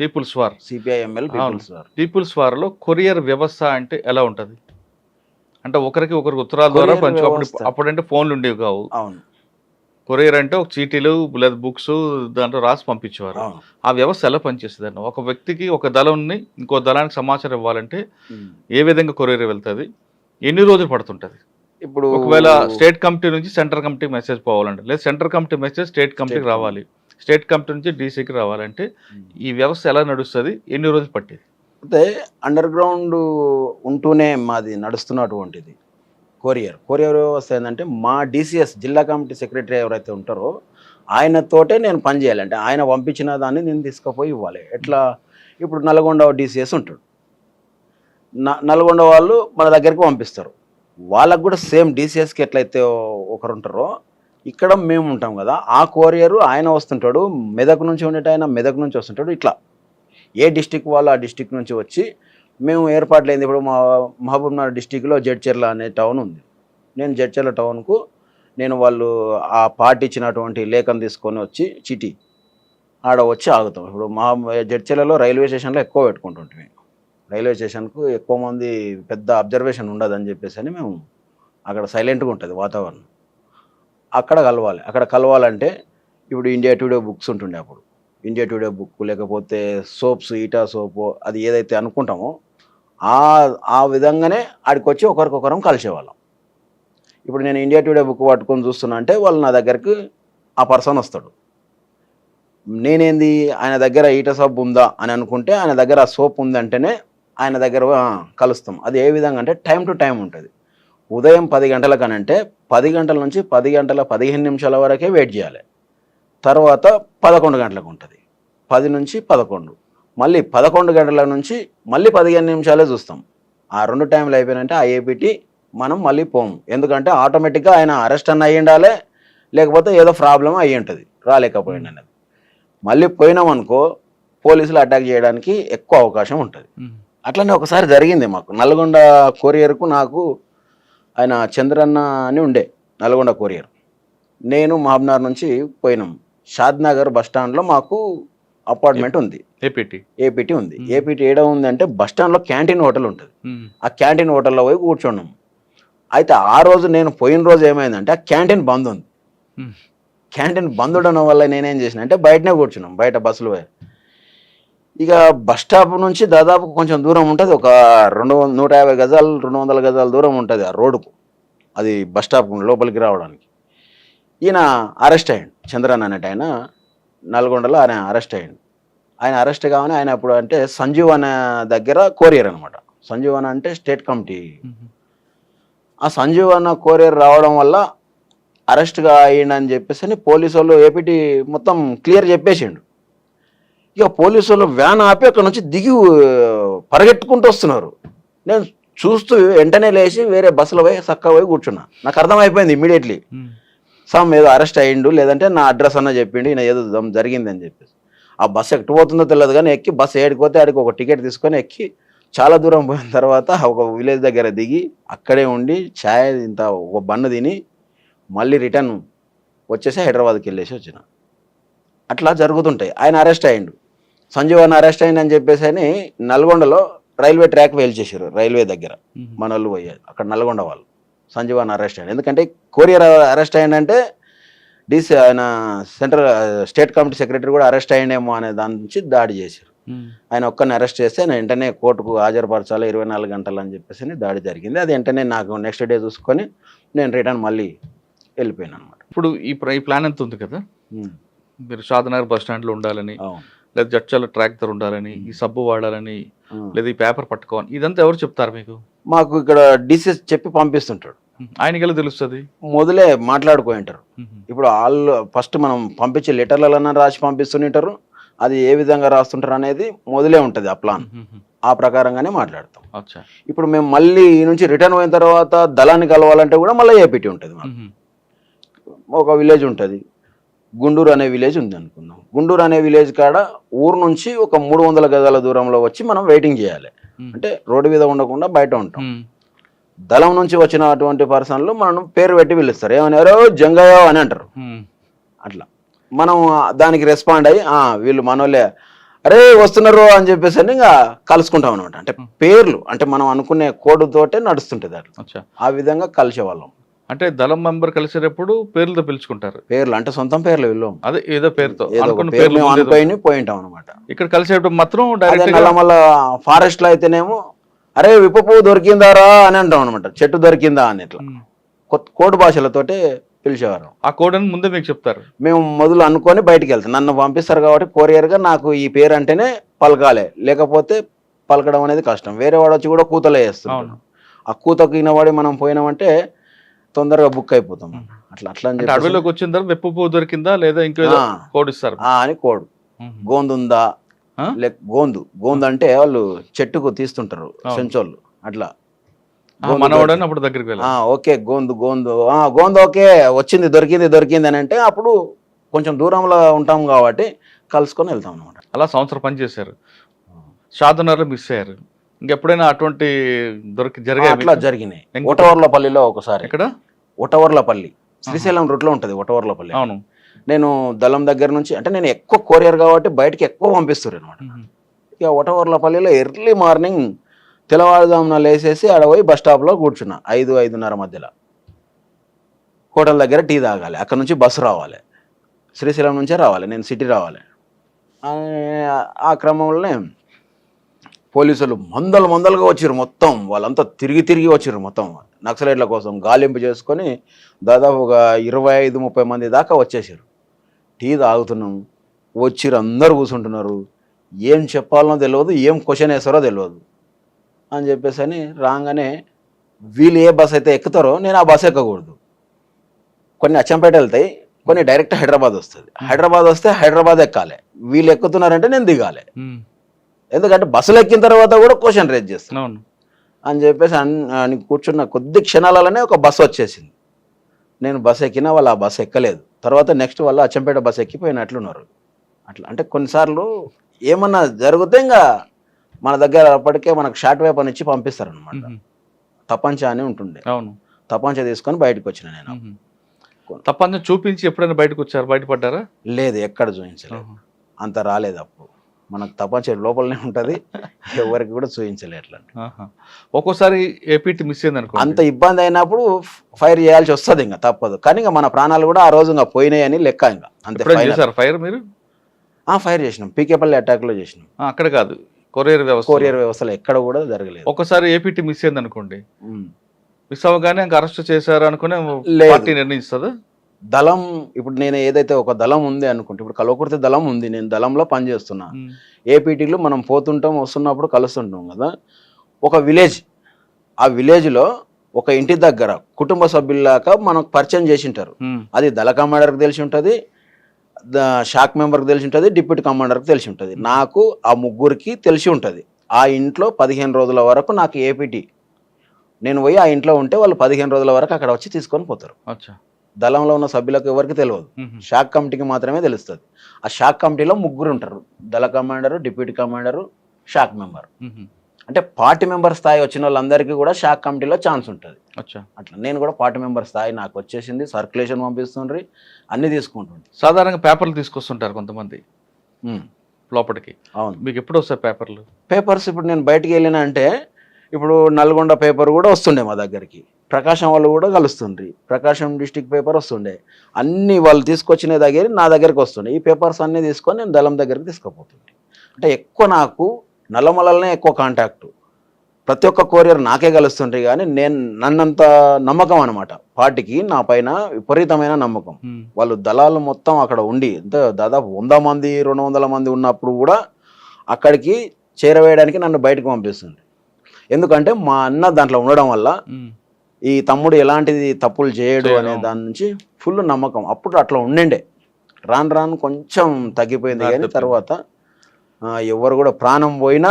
పీపుల్స్ వార్ సిపిఐఎంఎల్ పీపుల్స్ వార్లో కొరియర్ వ్యవస్థ అంటే ఎలా ఉంటది? అంటే ఒకరికి ఉత్తరాల ద్వారా అప్పుడంటే ఫోన్లు ఉండేవి కావు. అవును. కొరియర్ అంటే ఒక చీటీలు లేదా బుక్స్ దాంట్లో రాసి పంపించేవారు. ఆ వ్యవస్థ ఎలా పనిచేస్తుంది అన్న? ఒక వ్యక్తికి ఒక దళంని ఇంకో దళానికి సమాచారం ఇవ్వాలంటే ఏ విధంగా కొరియర్ వెళ్తుంది, ఎన్ని రోజులు పడుతుంటది? ఇప్పుడు ఒకవేళ స్టేట్ కమిటీ నుంచి సెంట్రల్ కమిటీ మెసేజ్ పోవాలంటే, లేదా సెంట్రల్ కమిటీ మెసేజ్ స్టేట్ కమిటీకి రావాలి, స్టేట్ కమిటీ నుంచి డీసీకి రావాలంటే ఈ వ్యవస్థ ఎలా నడుస్తుంది, ఎన్ని రోజులు పట్టేది? అయితే అండర్ గ్రౌండ్ ఉంటూనే మాది నడుస్తున్నటువంటిది కొరియర్ వ్యవస్థ ఏంటంటే మా డిసిఎస్ జిల్లా కమిటీ సెక్రటరీ ఎవరైతే ఉంటారో ఆయనతోటే నేను పని చేయాలి. అంటే ఆయన పంపించిన దాన్ని నేను తీసుకుపోయి ఇవ్వాలి. ఎట్లా ఇప్పుడు నల్గొండ డిసిఎస్ ఉంటాడు, నల్గొండ వాళ్ళు మన దగ్గరికి పంపిస్తారు. వాళ్ళకు కూడా సేమ్ డిసిఎస్కి ఎట్లయితే ఒకరు ఉంటారో ఇక్కడ మేము ఉంటాం కదా, ఆ కొరియరు ఆయన వస్తుంటాడు. మెదక్ నుంచి ఉండేట ఆయన మెదక్ నుంచి వస్తుంటాడు. ఇట్లా ఏ డిస్టిక్ వాళ్ళు ఆ డిస్టిక్ నుంచి వచ్చి మేము ఏర్పాట్లు అయింది. ఇప్పుడు మా మహబూబ్నగర్ డిస్టిక్లో జడ్చర్ల అనే టౌన్ ఉంది. నేను జడ్చర్ల టౌన్కు వాళ్ళు ఆ పార్టీ ఇచ్చినటువంటి లేఖను తీసుకొని వచ్చి చిటి ఆడ వచ్చి ఆగుతాం. ఇప్పుడు మా జడ్చర్లలో రైల్వే స్టేషన్లో ఎక్కువ పెట్టుకుంటుంటే రైల్వే స్టేషన్కు ఎక్కువ మంది పెద్ద అబ్జర్వేషన్ ఉండదని చెప్పేసి అని మేము అక్కడ సైలెంట్గా ఉంటుంది వాతావరణం. అక్కడ కలవాలంటే ఇప్పుడు ఇండియా టుడే బుక్స్ ఉంటుండే, అప్పుడు ఇండియా టుడే బుక్ లేకపోతే సోప్స్ ఈటా సోపు అది ఏదైతే అనుకుంటామో ఆ విధంగానే ఆడికి వచ్చి ఒకరికొకరం కలిసేవాళ్ళం. ఇప్పుడు నేను ఇండియా టుడే బుక్ పట్టుకొని చూస్తున్నా అంటే వాళ్ళు నా దగ్గరికి ఆ పర్సన్ వస్తాడు. నేనేంది ఆయన దగ్గర ఈట సోప్ ఉందా అని అనుకుంటే ఆయన దగ్గర ఆ సోప్ ఉందంటేనే ఆయన దగ్గర కలుస్తాం. అది ఏ విధంగా అంటే టైం టు టైం ఉంటుంది. ఉదయం 10 గంటలకనంటే 10 గంటల నుంచి 10 గంటల 15 నిమిషాల వరకే వెయిట్ చేయాలి. తర్వాత 11 గంటలకు ఉంటుంది, 10 నుంచి 11, మళ్ళీ 11 గంటల నుంచి మళ్ళీ 15 నిమిషాలే చూస్తాం. ఆ 2 టైంలు అయిపోయినంటే ఆ ఏపీటీ మనం మళ్ళీ పోము. ఎందుకంటే ఆటోమేటిక్గా ఆయన అరెస్ట్ అన్న అయ్యి ఉండాలి, లేకపోతే ఏదో ప్రాబ్లం అయ్యి ఉంటుంది రాలేకపోయింది అనేది. మళ్ళీ పోయినామనుకో పోలీసులు అటాక్ చేయడానికి ఎక్కువ అవకాశం ఉంటుంది. అట్లనే ఒకసారి జరిగింది మాకు నల్గొండ కొరియర్కు. నాకు ఆయన చంద్రన్న అని ఉండే నల్గొండ కొరియర్. నేను మహబూబ్నగర్ నుంచి పోయినాం. షాద్నగర్ బస్టాండ్లో మాకు అపార్ట్మెంట్ ఉంది, ఏపీటీ ఉంది. ఏపీటీ ఏడ ఉంది అంటే బస్టాండ్లో క్యాంటీన్ హోటల్ ఉంటుంది. ఆ క్యాంటీన్ హోటల్లో పోయి కూర్చున్నాం. అయితే ఆ రోజు నేను పోయిన రోజు ఏమైందంటే ఆ క్యాంటీన్ బంద్ ఉంది. క్యాంటీన్ బంద్ ఉండడం వల్ల నేనేం చేసిన అంటే బయటనే కూర్చున్నాం, బయట బస్సులు పోయి. ఇక బస్ స్టాప్ నుంచి దాదాపు కొంచెం దూరం ఉంటుంది, ఒక 150 గజాలు 200 గజాల దూరం ఉంటుంది ఆ రోడ్డుకు, అది బస్ స్టాప్ లోపలికి రావడానికి. ఈయన అరెస్ట్ అయ్యాడు, చంద్రన్ అనేట ఆయన నల్గొండలో ఆయన అరెస్ట్ అయ్యాడు. ఆయన అరెస్ట్ కావని ఆయన అప్పుడు అంటే సంజీవ్ అనే దగ్గర కొరియర్ అనమాట. సంజీవ్ అన్న అంటే స్టేట్ కమిటీ. ఆ సంజీవ్ అన్న కొరియర్ రావడం వల్ల అరెస్ట్గా అయ్యిండని చెప్పేసి పోలీసు వాళ్ళు ఏపీటీ మొత్తం క్లియర్ చెప్పేసిండు. ఇక పోలీసు వాళ్ళు వ్యాన్ ఆపి అక్కడ నుంచి దిగి పరిగెట్టుకుంటూ వస్తున్నారు. నేను చూస్తూ వెంటనే లేచి వేరే బస్సులో పోయి చక్కగా పోయి కూర్చున్నా. నాకు అర్థమైపోయింది ఇమ్మీడియట్లీ సమ్ ఏదో అరెస్ట్ అయ్యిండు, లేదంటే నా అడ్రస్ అన్న చెప్పిండు, ఈయన ఏదో జరిగింది అని చెప్పేసి. ఆ బస్సు ఎక్కడ పోతుందో తెలియదు కానీ ఎక్కి బస్సు ఏడిపోతే ఆడికి ఒక టికెట్ తీసుకొని ఎక్కి చాలా దూరం పోయిన తర్వాత ఒక విలేజ్ దగ్గర దిగి అక్కడే ఉండి ఛాయ్ ఇంత ఒక బన్ను తిని మళ్ళీ రిటర్న్ వచ్చేసి హైదరాబాద్కి వెళ్ళేసి వచ్చిన. అట్లా జరుగుతుంటాయి. ఆయన అరెస్ట్ అయ్యిండు, సంజీవ్ అన్న అరెస్ట్ అయ్యింది అని చెప్పేసి అని నల్గొండలో రైల్వే ట్రాక్ వేల్చేసారు. రైల్వే దగ్గర మన వాళ్ళు పోయారు, అక్కడ నల్గొండ వాళ్ళు సంజీవ్ అన్న అరెస్ట్ అయ్యింది. ఎందుకంటే కొరియర్ అరెస్ట్ అయ్యిందంటే డీసీ ఆయన సెంట్రల్ స్టేట్ కమిటీ సెక్రటరీ కూడా అరెస్ట్ అయ్యిండేమో అనే దాని నుంచి దాడి చేశారు. ఆయన ఒక్కరిని అరెస్ట్ చేస్తే ఆయన వెంటనే కోర్టుకు హాజరుపరచాలి 24 గంటలు అని చెప్పేసి దాడి జరిగింది. అది వెంటనే నాకు నెక్స్ట్ డే చూసుకొని నేను రిటర్న్ మళ్ళీ వెళ్ళిపోయాను అనమాట. ఇప్పుడు ఈ ప్లాన్ ఎంత ఉంది కదా, మీరు షాద్నగర్ బస్ స్టాండ్లో ఉండాలని, లేదా జడ్చర్ల ట్రాక్ దగ్గర ఉండాలని, ఈ సబ్బు వాడాలని, లేదా ఈ పేపర్ పట్టుకోవాలి, ఇదంతా ఎవరు చెప్తారు మీకు? మాకు ఇక్కడ డిసిఎస్ చెప్పి పంపిస్తుంటాడు. ఆయనకి ఎలా తెలుస్తుంది? మొదలే మాట్లాడుకుంటారు. ఇప్పుడు వాళ్ళు ఫస్ట్ మనం పంపించే లెటర్లన్నా రాసి పంపిస్తుంటారు. అది ఏ విధంగా రాస్తుంటారు అనేది మొదలే ఉంటుంది ఆ ప్లాన్. ఆ ప్రకారంగానే మాట్లాడతాం. ఇప్పుడు మేము మళ్ళీ ఈ నుంచి రిటర్న్ అయిన తర్వాత దళాన్ని కలవాలంటే కూడా మళ్ళీ ఏపీటీ ఉంటుంది. ఒక విలేజ్ ఉంటుంది, గుండూరు అనే విలేజ్ ఉంది అనుకుందాం. గుండూరు అనే విలేజ్ కాడ ఊరు నుంచి ఒక 300 గజాల దూరంలో వచ్చి మనం వెయిటింగ్ చేయాలి. అంటే రోడ్డు మీద ఉండకుండా బయట ఉంటాం. దళం నుంచి వచ్చినటువంటి పర్సన్లు మనం పేరు పెట్టి పిలుస్తారు, ఏమన్నారు జంగయ్య అని అంటారు. అట్లా మనం దానికి రెస్పాండ్ అయ్యి వీళ్ళు మనోళ్ళే, అరే వస్తున్నారు అని చెప్పేసి అని ఇంకా కలుసుకుంటాం అనమాట. అంటే పేర్లు అంటే మనం అనుకునే కోడ్ తోటే నడుస్తుంటుంది అట్లా. ఆ విధంగా కలిసేవాళ్ళం. అంటే దళం మెంబర్ కలిసేటప్పుడు పేర్లతో పిలుచుకుంటారు. పేర్లు అంటే సొంతం పేర్లు వీళ్ళు, అదే ఏదో పేరుతో అనుకోని పోయింటాం అనమాట. ఇక్కడ కలిసేటప్పుడు మాత్రం డైరెక్ట్ నల్లమల్ల ఫారెస్ట్ లో అయితేనేమో అరే విప్ప పువ్వు దొరికిందారా అని అంటాం అనమాట, చెట్టు దొరికిందా అని. ఇట్లా కోడ్ భాషలతోటే పిలిచేవారు. ఆ కోడ్ అని ముందే మీకు చెప్తారు. మేము మొదలు అనుకొని బయటికి వెళ్తాం, నన్ను పంపిస్తారు కాబట్టి కొరియర్గా నాకు ఈ పేరు అంటేనే పలకాలే, లేకపోతే పలకడం అనేది కష్టం. వేరే వాడు వచ్చి కూడా కూతలే వేస్తున్నాడు, ఆ కూతకు వినవాడి మనం పోయినామంటే తొందరగా బుక్ అయిపోతాం. అట్లా అట్లా అని అడవిలోకి వచ్చిన తర్వాత వెప్పు పువ్వు దొరికిందా లేదా ఇంకో కోడ్ ఇస్తారు అని కోడ్. గోందు ఉందా, లేక గోందు అంటే వాళ్ళు చెట్టుకు తీస్తుంటారు సెంచోళ్ళు అట్లా. మనవాడని అప్పుడు దగ్గరికి వెళ్ళి ఓకే గోందు ఓకే వచ్చింది దొరికింది అని అంటే అప్పుడు కొంచెం దూరంలో ఉంటాం కాబట్టి కలుసుకొని వెళ్తాం అనమాట. అలా సంవత్సరం పని చేశారు, షాదనగర్లో మిస్ అయ్యారు. ఇంకెప్పుడైనా అటువంటి జరిగాయి? అట్లా జరిగినాయి. ఒటవర్లపల్లిలో ఒకసారి. ఇక్కడ ఒటవర్లపల్లి శ్రీశైలం రూట్లో ఉంటుంది ఒటవర్లపల్లి. అవును. నేను దళం దగ్గర నుంచి అంటే నేను ఎక్కువ కొరియర్ కాబట్టి బయటకి ఎక్కువ పంపిస్తారు అనమాట. ఇక ఒటవర్లపల్లిలో ఎర్లీ మార్నింగ్ తెల్లవారుజామున లేసేసి ఆడ పోయి బస్ స్టాప్లో కూర్చున్నా 5-5:30 మధ్యలో. హోటల్ దగ్గర టీ తాగాలి, అక్కడ నుంచి బస్సు రావాలి, శ్రీశైలం నుంచే రావాలి, నేను సిటీ రావాలి. ఆ క్రమంలోనే పోలీసులు మందలుగా వచ్చిర్రు, మొత్తం వాళ్ళంతా తిరిగి వచ్చిర్రు మొత్తం నక్సలైట్ల కోసం గాలింపు చేసుకొని దాదాపు ఒక 25-30 మంది దాకా వచ్చేసారు. టీ తాగుతున్నాం, వచ్చిర్రు, అందరు కూర్చుంటున్నారు, ఏం చెప్పాలనో తెలియదు, ఏం క్వశ్చన్ వేస్తారో తెలియదు అని చెప్పేసి అని రాగానే వీళ్ళు ఏ బస్ అయితే ఎక్కుతారో నేను ఆ బస్ ఎక్కకూడదు. కొన్ని అచ్చంపేట వెళ్తాయి, కొన్ని డైరెక్ట్ హైదరాబాద్ వస్తుంది. హైదరాబాద్ వస్తే హైదరాబాద్ ఎక్కాలి, వీళ్ళు ఎక్కుతున్నారంటే నేను దిగాలి. ఎందుకంటే బస్సులు ఎక్కిన తర్వాత కూడా క్వశ్చన్ రేజ్ చేస్తాను అని చెప్పేసి అని కూర్చున్న కొద్ది క్షణాలలోనే ఒక బస్సు వచ్చేసింది. నేను బస్సు ఎక్కినా వాళ్ళు ఆ బస్సు ఎక్కలేదు. తర్వాత నెక్స్ట్ వాళ్ళు అచ్చంపేట బస్సు ఎక్కిపోయినట్లున్నారు. అట్లా అంటే కొన్నిసార్లు ఏమన్నా జరిగితే ఇంకా మన దగ్గర అప్పటికే మనకు షార్ట్ వేపర్ ఇచ్చి పంపిస్తారు అనమాట. తపంచ అని ఉంటుండే, తపంచ తీసుకొని బయటకు వచ్చిన నేను. తపంచ చూపించి ఎప్పుడైనా బయటకు వచ్చారు, బయటపడ్డారా? లేదు, ఎక్కడ చూపించలేదు, అంత రాలేదు. అప్పుడు మనకు తపంచ లోపలనే ఉంటుంది, ఎవరికి కూడా చూపించలేదు. అట్లా ఒక్కోసారి ఏపీటీ మిస్ అయింది అనుకో, అంత ఇబ్బంది అయినప్పుడు ఫైర్ చేయాల్సి వస్తుంది, ఇంకా తప్పదు. కానీ ఇంకా మన ప్రాణాలు కూడా ఆ రోజు ఇంకా పోయినాయని లెక్క. ఇంకా అంతే. ఫైర్ మీరు ఫైర్ చేసినాం, పీకేపల్లి అటాక్ లో చేసినాం. అక్కడ కాదు, కొరియర్ వ్యవస్థలో ఎక్కడ కూడా జరగలేదు. ఒకసారి ఏపీటీ మిస్ అయింది అనుకోండి, మిస్ అవ్వగానే ఇంకా అరెస్ట్ చేశారు అనుకునే పార్టీ నిర్ణయిస్తుందా? దళం ఇప్పుడు నేను ఏదైతే ఒక దళం ఉంది అనుకుంటే, ఇప్పుడు కల్వకుర్తి దళం ఉంది, నేను దళంలో పనిచేస్తున్నా. ఏపీటీలు మనం పోతుంటాం వస్తున్నప్పుడు కలుస్తుంటాం కదా. ఒక విలేజ్, ఆ విలేజ్లో ఒక ఇంటి దగ్గర కుటుంబ సభ్యుల్లాగా మనకు పరిచయం చేసి ఉంటారు. అది దళ కమాండర్కి తెలిసి ఉంటుంది, షాక్ మెంబర్కి తెలిసి ఉంటుంది, డిప్యూటీ కమాండర్కి తెలిసి ఉంటుంది. నాకు ఆ ముగ్గురికి తెలిసి ఉంటుంది. ఆ ఇంట్లో 15 రోజుల వరకు నాకు ఏపీటీ, నేను పోయి ఆ ఇంట్లో ఉంటే వాళ్ళు 15 రోజుల వరకు అక్కడ వచ్చి తీసుకొని పోతారు. దళంలో ఉన్న సభ్యులకు ఎవరికి తెలియదు, షాక్ కమిటీకి మాత్రమే తెలుస్తుంది. ఆ షాక్ కమిటీలో ముగ్గురు ఉంటారు, దళ commander, deputy commander, shock member. అంటే పార్టీ మెంబర్ స్థాయి వచ్చిన వాళ్ళందరికీ కూడా షాక్ కమిటీలో ఛాన్స్ ఉంటుంది. అట్లా నేను కూడా పార్టీ మెంబర్ స్థాయి నాకు వచ్చేసింది. సర్క్యులేషన్ పంపిస్తుండ్రి, అన్ని తీసుకుంటుండ్రి. సాధారణంగా పేపర్లు తీసుకొస్తుంటారు కొంతమంది లోపలికి. అవును. మీకు ఎప్పుడు వస్తాయి పేపర్స్? ఇప్పుడు నేను బయటికి వెళ్ళినా అంటే, ఇప్పుడు నల్గొండ పేపర్ కూడా వస్తుండే మా దగ్గరికి, ప్రకాశం వాళ్ళు కూడా కలుస్తుండ్రి, ప్రకాశం డిస్టిక్ పేపర్ వస్తుండే, అన్ని వాళ్ళు తీసుకొచ్చిన దగ్గర నా దగ్గరికి వస్తుండే. ఈ పేపర్స్ అన్నీ తీసుకొని నేను దళం దగ్గరికి తీసుకుపోతుండే. అంటే ఎక్కువ నాకు నల్లమలనే ఎక్కువ కాంటాక్టు, ప్రతి ఒక్క కొరియర్ నాకే కలుస్తుంటాయి. కానీ నన్నంత నమ్మకం అనమాట పార్టీకి, నా పైన విపరీతమైన నమ్మకం. వాళ్ళు దళాలు మొత్తం అక్కడ ఉండి దాదాపు 100 మంది 200 మంది ఉన్నప్పుడు కూడా అక్కడికి చేరవేయడానికి నన్ను బయటకు పంపిస్తుంది. ఎందుకంటే మా అన్న దాంట్లో ఉండడం వల్ల ఈ తమ్ముడు ఎలాంటిది తప్పులు చేయడు అనే దాని నుంచి ఫుల్ నమ్మకం. అప్పుడు అట్లా ఉండే, రాను కొంచెం తగ్గిపోయింది. కానీ తర్వాత ఎవరు కూడా ప్రాణం పోయినా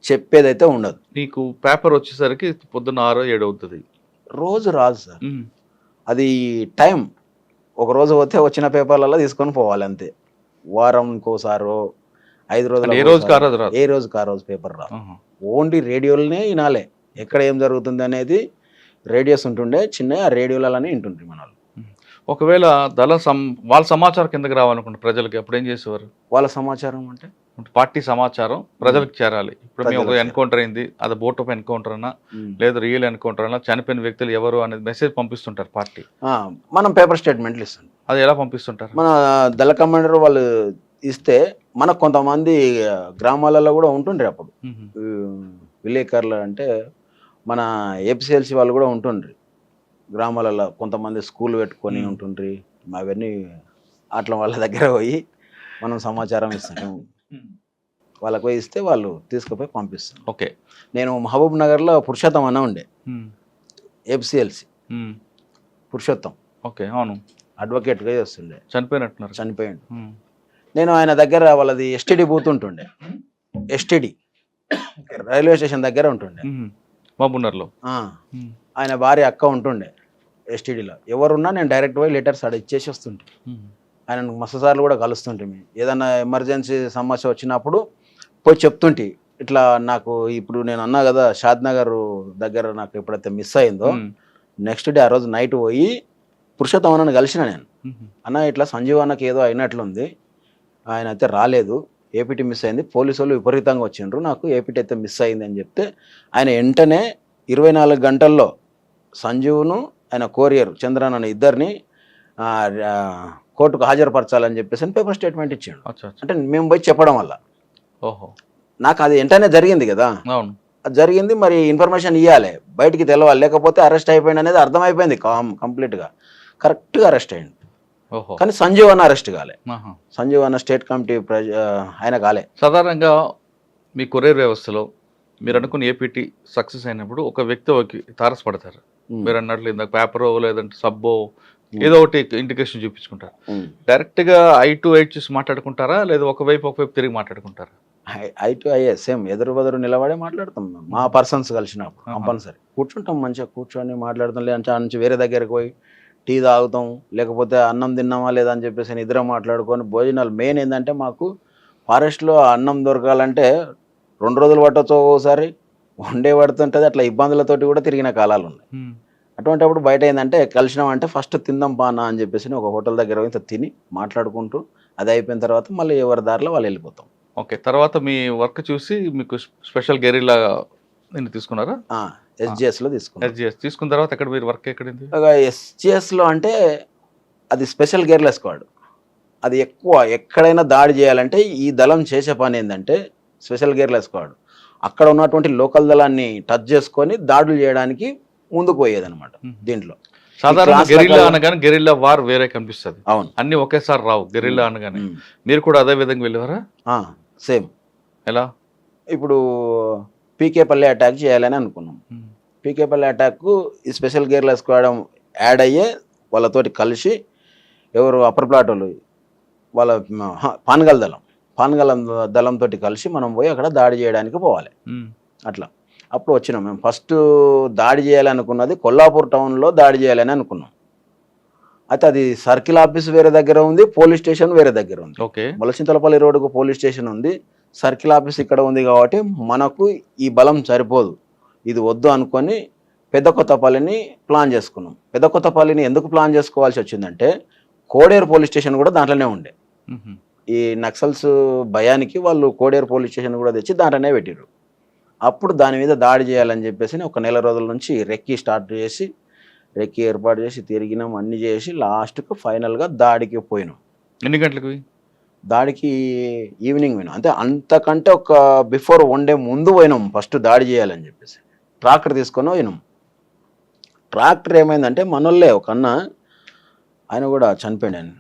చెప్పేదైతే ఉండదు. నీకు పేపర్ వచ్చేసరికి పొద్దున్న 6-7 అవుతుంది. రోజు రాదు సార్, అది టైం. ఒక రోజు పోతే వచ్చిన పేపర్లలో తీసుకొని పోవాలి అంతే. వారంకోసారో 5 రోజులు, ఏ రోజుకి ఆ రోజు పేపర్ రాదు. ఓన్లీ రేడియోలనే వినాలే ఎక్కడ ఏం జరుగుతుంది అనేది. రేడియోస్ ఉంటుండే చిన్న ఆ రేడియోలనే వింటుండ్రి మన వాళ్ళు. ఒకవేళ వాళ్ళ సమాచారం కిందకి రావాలనుకుంటే ప్రజలకి అప్పుడు ఏం చేసేవారు? వాళ్ళ సమాచారం అంటే పార్టీ సమాచారం ప్రజలకు చేరాలి. ఇప్పుడు మేము ఒక ప్రజలకు ఎన్కౌంటర్ అయింది, అది బోట్ ఆఫ్ ఎన్కౌంటర్ అన్నా లేదా రియల్ ఎన్కౌంటర్ అన్నా, చనిపోయిన వ్యక్తులు ఎవరు అనేది మెసేజ్ పంపిస్తుంటారు పార్టీ. మనం పేపర్ స్టేట్మెంట్లు ఇస్తాం. అది ఎలా పంపిస్తుంటారు? మన దళ కమాండర్ వాళ్ళు ఇస్తే మనకు కొంతమంది గ్రామాలలో కూడా ఉంటుండ్రి అప్పుడు విలేకరులు, అంటే మన ఏపీసీఎల్సీ వాళ్ళు కూడా ఉంటుండ్రి గ్రామాలలో. కొంతమంది స్కూల్ పెట్టుకొని ఉంటుండ్రి. అవన్నీ అట్లా వాళ్ళ దగ్గర పోయి మనం సమాచారం ఇస్తాం. వాళ్ళకు పోయి ఇస్తే వాళ్ళు తీసుకుపోయి పంపిస్తాం. ఓకే. నేను మహబూబ్ నగర్లో పురుషోత్తం అన్న ఉండే, ఏపీసీఎల్సీ పురుషోత్తం. ఓకే, అవును. అడ్వకేట్గా చేస్తుండే. చనిపోయినట్టున్నారు. చనిపోయాడు. నేను ఆయన దగ్గర వాళ్ళది ఎస్టీడీ బూత్ ఉంటుండే. ఎస్టీడీ రైల్వే స్టేషన్ దగ్గర ఉంటుండే మహబూబ్నగర్లో. ఆయన భార్య అక్క ఉంటుండే ఎస్టీడీలో. ఎవరున్నా నేను డైరెక్ట్ పోయి లెటర్స్ అక్కడ ఇచ్చేసి వస్తుంటే. ఆయన మస్తు సార్లు కూడా కలుస్తుంటే, ఏదన్నా ఎమర్జెన్సీ సమస్య వచ్చినప్పుడు పోయి చెప్తుంటే, ఇట్లా నాకు ఇప్పుడు నేను అన్నా కదా షాద్ నగర్ దగ్గర నాకు ఎప్పుడైతే మిస్ అయిందో, నెక్స్ట్ డే ఆ రోజు నైట్ పోయి పురుషోత్తం అన్నని కలిసిన నేను. అన్న ఇట్లా సంజీవ్ అన్నకి ఏదో అయినట్లుంది, ఆయన అయితే రాలేదు, ఏపీటీ మిస్ అయింది, పోలీసు వాళ్ళు విపరీతంగా వచ్చిండ్రు, నాకు ఏపీటీ అయితే మిస్ అయింది అని చెప్తే ఆయన వెంటనే 24 గంటల్లో సంజీవ్ను ఆయన కోరియర్ చంద్రన్ అనే ఇద్దరిని కోర్టుకు హాజరుపరచాలని చెప్పేసి పేపర్ స్టేట్మెంట్ ఇచ్చాడు. అంటే మేము పోయి చెప్పడం వల్ల నాకు అది వెంటనే జరిగింది కదా. అది జరిగింది, మరి ఇన్ఫర్మేషన్ ఇవ్వాలి, బయటికి తెలవాలి, లేకపోతే అరెస్ట్ అయిపోయింది అనేది అర్థమైపోయింది కంప్లీట్గా. కరెక్ట్గా అరెస్ట్ అయ్యింది. కానీ సంజీవ్ అన్న అరెస్ట్ కాలే. సంజీవ్ అన్న స్టేట్ కమిటీ ఆయన కాలే. సాధారణంగా మీ కొరియర్ వ్యవస్థలో మీరు అనుకున్న ఏపీటీ సక్సెస్ అయినప్పుడు ఒక వ్యక్తి తారసపడతారు. మీరు అన్నట్లు ఇందాక పేపరో లేదంటే సబ్బో ఏదో ఒకటి ఇండికేషన్ చూపించుకుంటారు. డైరెక్ట్గా ఐ టు ఐ చూసి మాట్లాడుకుంటారా, లేదా ఒకవైపు తిరిగి మాట్లాడుకుంటారా? ఐ టు ఐ సేమ్ ఎదురు బదురు నిలబడే మాట్లాడతాం. మా పర్సన్స్ కలిసినప్పుడు కంపల్సరీ కూర్చుంటాం, మంచిగా కూర్చొని మాట్లాడతాం. లేదంటే నుంచి వేరే దగ్గరికి పోయి టీ తాగుతాం, లేకపోతే అన్నం తిన్నామా లేదా అని చెప్పేసి నిద్ర మాట్లాడుకొని భోజనాలు. మెయిన్ ఏంటంటే మాకు ఫారెస్ట్లో అన్నం దొరకాలంటే 2 రోజులు పట్టవచ్చు, ఒక్కోసారి 1 డే పడుతుంటుంది. అట్లా ఇబ్బందులతోటి కూడా తిరిగిన కాలాలు ఉన్నాయి. అటువంటిప్పుడు బయట ఏంటంటే కలిసినామంటే ఫస్ట్ తిందాం పానా అని చెప్పేసి ఒక హోటల్ దగ్గర ఇంత తిని మాట్లాడుకుంటూ అది అయిపోయిన తర్వాత మళ్ళీ ఎవరి దారిలో వాళ్ళు వెళ్ళిపోతాం. ఓకే. తర్వాత మీ వర్క్ చూసి మీకు స్పెషల్ గెరిల్లా తీసుకున్నారా? ఎస్జిఎస్లో తీసుకున్నాం. ఎస్జిఎస్ తీసుకున్న తర్వాత ఎక్కడ మీరు వర్క్ ఎక్కడింది? ఎస్జిఎస్లో అంటే అది స్పెషల్ గెరిల్లా స్క్వాడ్. అది ఎక్కువ ఎక్కడైనా దాడి చేయాలంటే ఈ దళం చేసే పని ఏంటంటే స్పెషల్ గెరిల్లా స్క్వాడ్ అక్కడ ఉన్నటువంటి లోకల్ దళాన్ని టచ్ చేసుకొని దాడులు చేయడానికి ముందుకు పోయేది అనమాట. దీంట్లో సాధారణ గెరిల్లా అనగానే గెరిల్లా వార్ వేరే కనిపిస్తుంది. అవును, అన్ని ఒకేసారి రావు గెరిల్లా అనగానే. మీరు కూడా అదే విధంగా వెళ్ళేవారా? సేమ్. ఎలా? ఇప్పుడు పీకేపల్లి అటాక్ చేయాలని అనుకున్నాం. పీకేపల్లి అటాక్కు ఈ స్పెషల్ గెరిల్లా స్క్వాడ్ యాడ్ అయ్యే వాళ్ళతోటి కలిసి ఎవరు అప్పర్ ప్లాట్ వాళ్ళు వాళ్ళ పాన్గల్ దళంతో కలిసి మనం పోయి అక్కడ దాడి చేయడానికి పోవాలి. అట్లా అప్పుడు వచ్చినాం. మేము ఫస్ట్ దాడి చేయాలనుకున్నది కొల్లాపూర్ టౌన్లో దాడి చేయాలని అనుకున్నాం. అయితే అది సర్కిల్ ఆఫీస్ వేరే దగ్గర ఉంది, పోలీస్ స్టేషన్ వేరే దగ్గర ఉంది. మొలచింతలపల్లి రోడ్డుకు పోలీస్ స్టేషన్ ఉంది, సర్కిల్ ఆఫీస్ ఇక్కడ ఉంది. కాబట్టి మనకు ఈ బలం సరిపోదు, ఇది వద్దు అనుకొని పెద్ద కొత్తపల్లిని ప్లాన్ చేసుకున్నాం. పెద్ద కొత్తపల్లిని ఎందుకు ప్లాన్ చేసుకోవాల్సి వచ్చిందంటే కోడేరు పోలీస్ స్టేషన్ కూడా దాంట్లోనే ఉండే. ఈ నక్సల్స్ భయానికి వాళ్ళు కోడేరు పోలీస్ స్టేషన్ కూడా తెచ్చి దాంట్లోనే పెట్టిరు. అప్పుడు దాని మీద దాడి చేయాలని చెప్పేసి ఒక నెల రోజుల నుంచి రెక్కీ స్టార్ట్ చేసి రెక్కీ ఏర్పాటు చేసి తిరిగినాం, అన్ని చేసి లాస్ట్కు ఫైనల్గా దాడికి పోయినాం. ఎన్ని గంటలకు? దాడికి ఈవినింగ్ పోయినాం. అంటే అంతకంటే ఒక బిఫోర్ 1 డే ముందు పోయినాం ఫస్ట్ దాడి చేయాలని చెప్పేసి. ట్రాక్టర్ తీసుకొని పోయినాం. ట్రాక్టర్ ఏమైందంటే మనోళ్ళే ఒక అన్న, ఆయన కూడా చనిపోయాడు.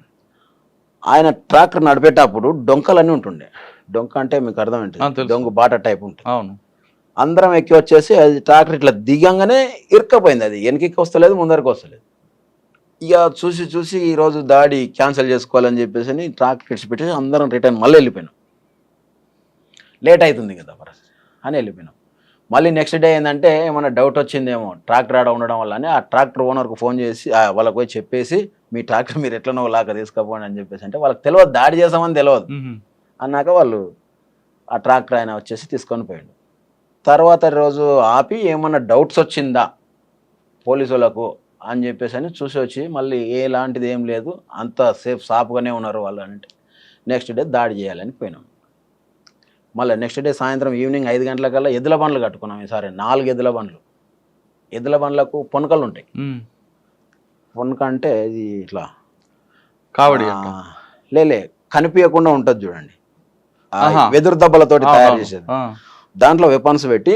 ఆయన ట్రాక్టర్ నడిపేటప్పుడు డొంకలన్నీ ఉంటుండే. డొంక అంటే మీకు అర్థం ఏంటి? దొంగ బాట టైప్ ఉంటుంది. అవును. అందరం ఎక్కి వచ్చేసి అది ట్రాక్టర్ ఇట్లా దిగంగానే ఇరుక్కపోయింది. అది వెనక్కి వస్తలేదు, ముందరికి వస్తలేదు. ఇక చూసి ఈరోజు దాడి క్యాన్సిల్ చేసుకోవాలని చెప్పేసి ట్రాక్టర్ ఇడిచిపెట్టేసి అందరం రిటర్న్ మళ్ళీ వెళ్ళిపోయినాం. లేట్ అవుతుంది కదా అని వెళ్ళిపోయినాం. మళ్ళీ నెక్స్ట్ డే ఏంటంటే ఏమన్నా డౌట్ వచ్చిందేమో ట్రాక్టర్ ఆడ ఉండడం వల్ల అని ఆ ట్రాక్టర్ ఓనర్కు ఫోన్ చేసి వాళ్ళకి పోయి చెప్పేసి మీ ట్రాక్టర్ మీరు ఎట్లనో లాగా తీసుకుపోండి అని చెప్పేసి అంటే వాళ్ళకి తెలియదు, దాడి చేసామని తెలియదు. అన్నాక వాళ్ళు ఆ ట్రాక్టర్ ఆయన వచ్చేసి తీసుకొని పోయాడు. తర్వాత రోజు ఆపి ఏమన్నా డౌట్స్ వచ్చిందా పోలీసు వాళ్ళకు అని చెప్పేసి అని చూసి వచ్చి మళ్ళీ ఎలాంటిది ఏం లేదు, అంత సేఫ్ సాఫ్గానే ఉన్నారు వాళ్ళు అంటే నెక్స్ట్ డే దాడి చేయాలని పోయినాం. మళ్ళీ నెక్స్ట్ డే సాయంత్రం ఈవినింగ్ 5 గంటలకల్లా ఎద్దుల బండ్లు కట్టుకున్నాం. ఈసారి 4 ఎద్దుల బండ్లు. ఎద్దుల బండ్లకు పొనకలు ఉంటాయి. పొనక అంటే ఇది ఇట్లా కావడి లేలే కనిపించకుండా ఉంటుంది చూడండి, ఆహా. వెదురు దెబ్బలతోటి తయారు చేసేది. దాంట్లో వెపన్స్ పెట్టి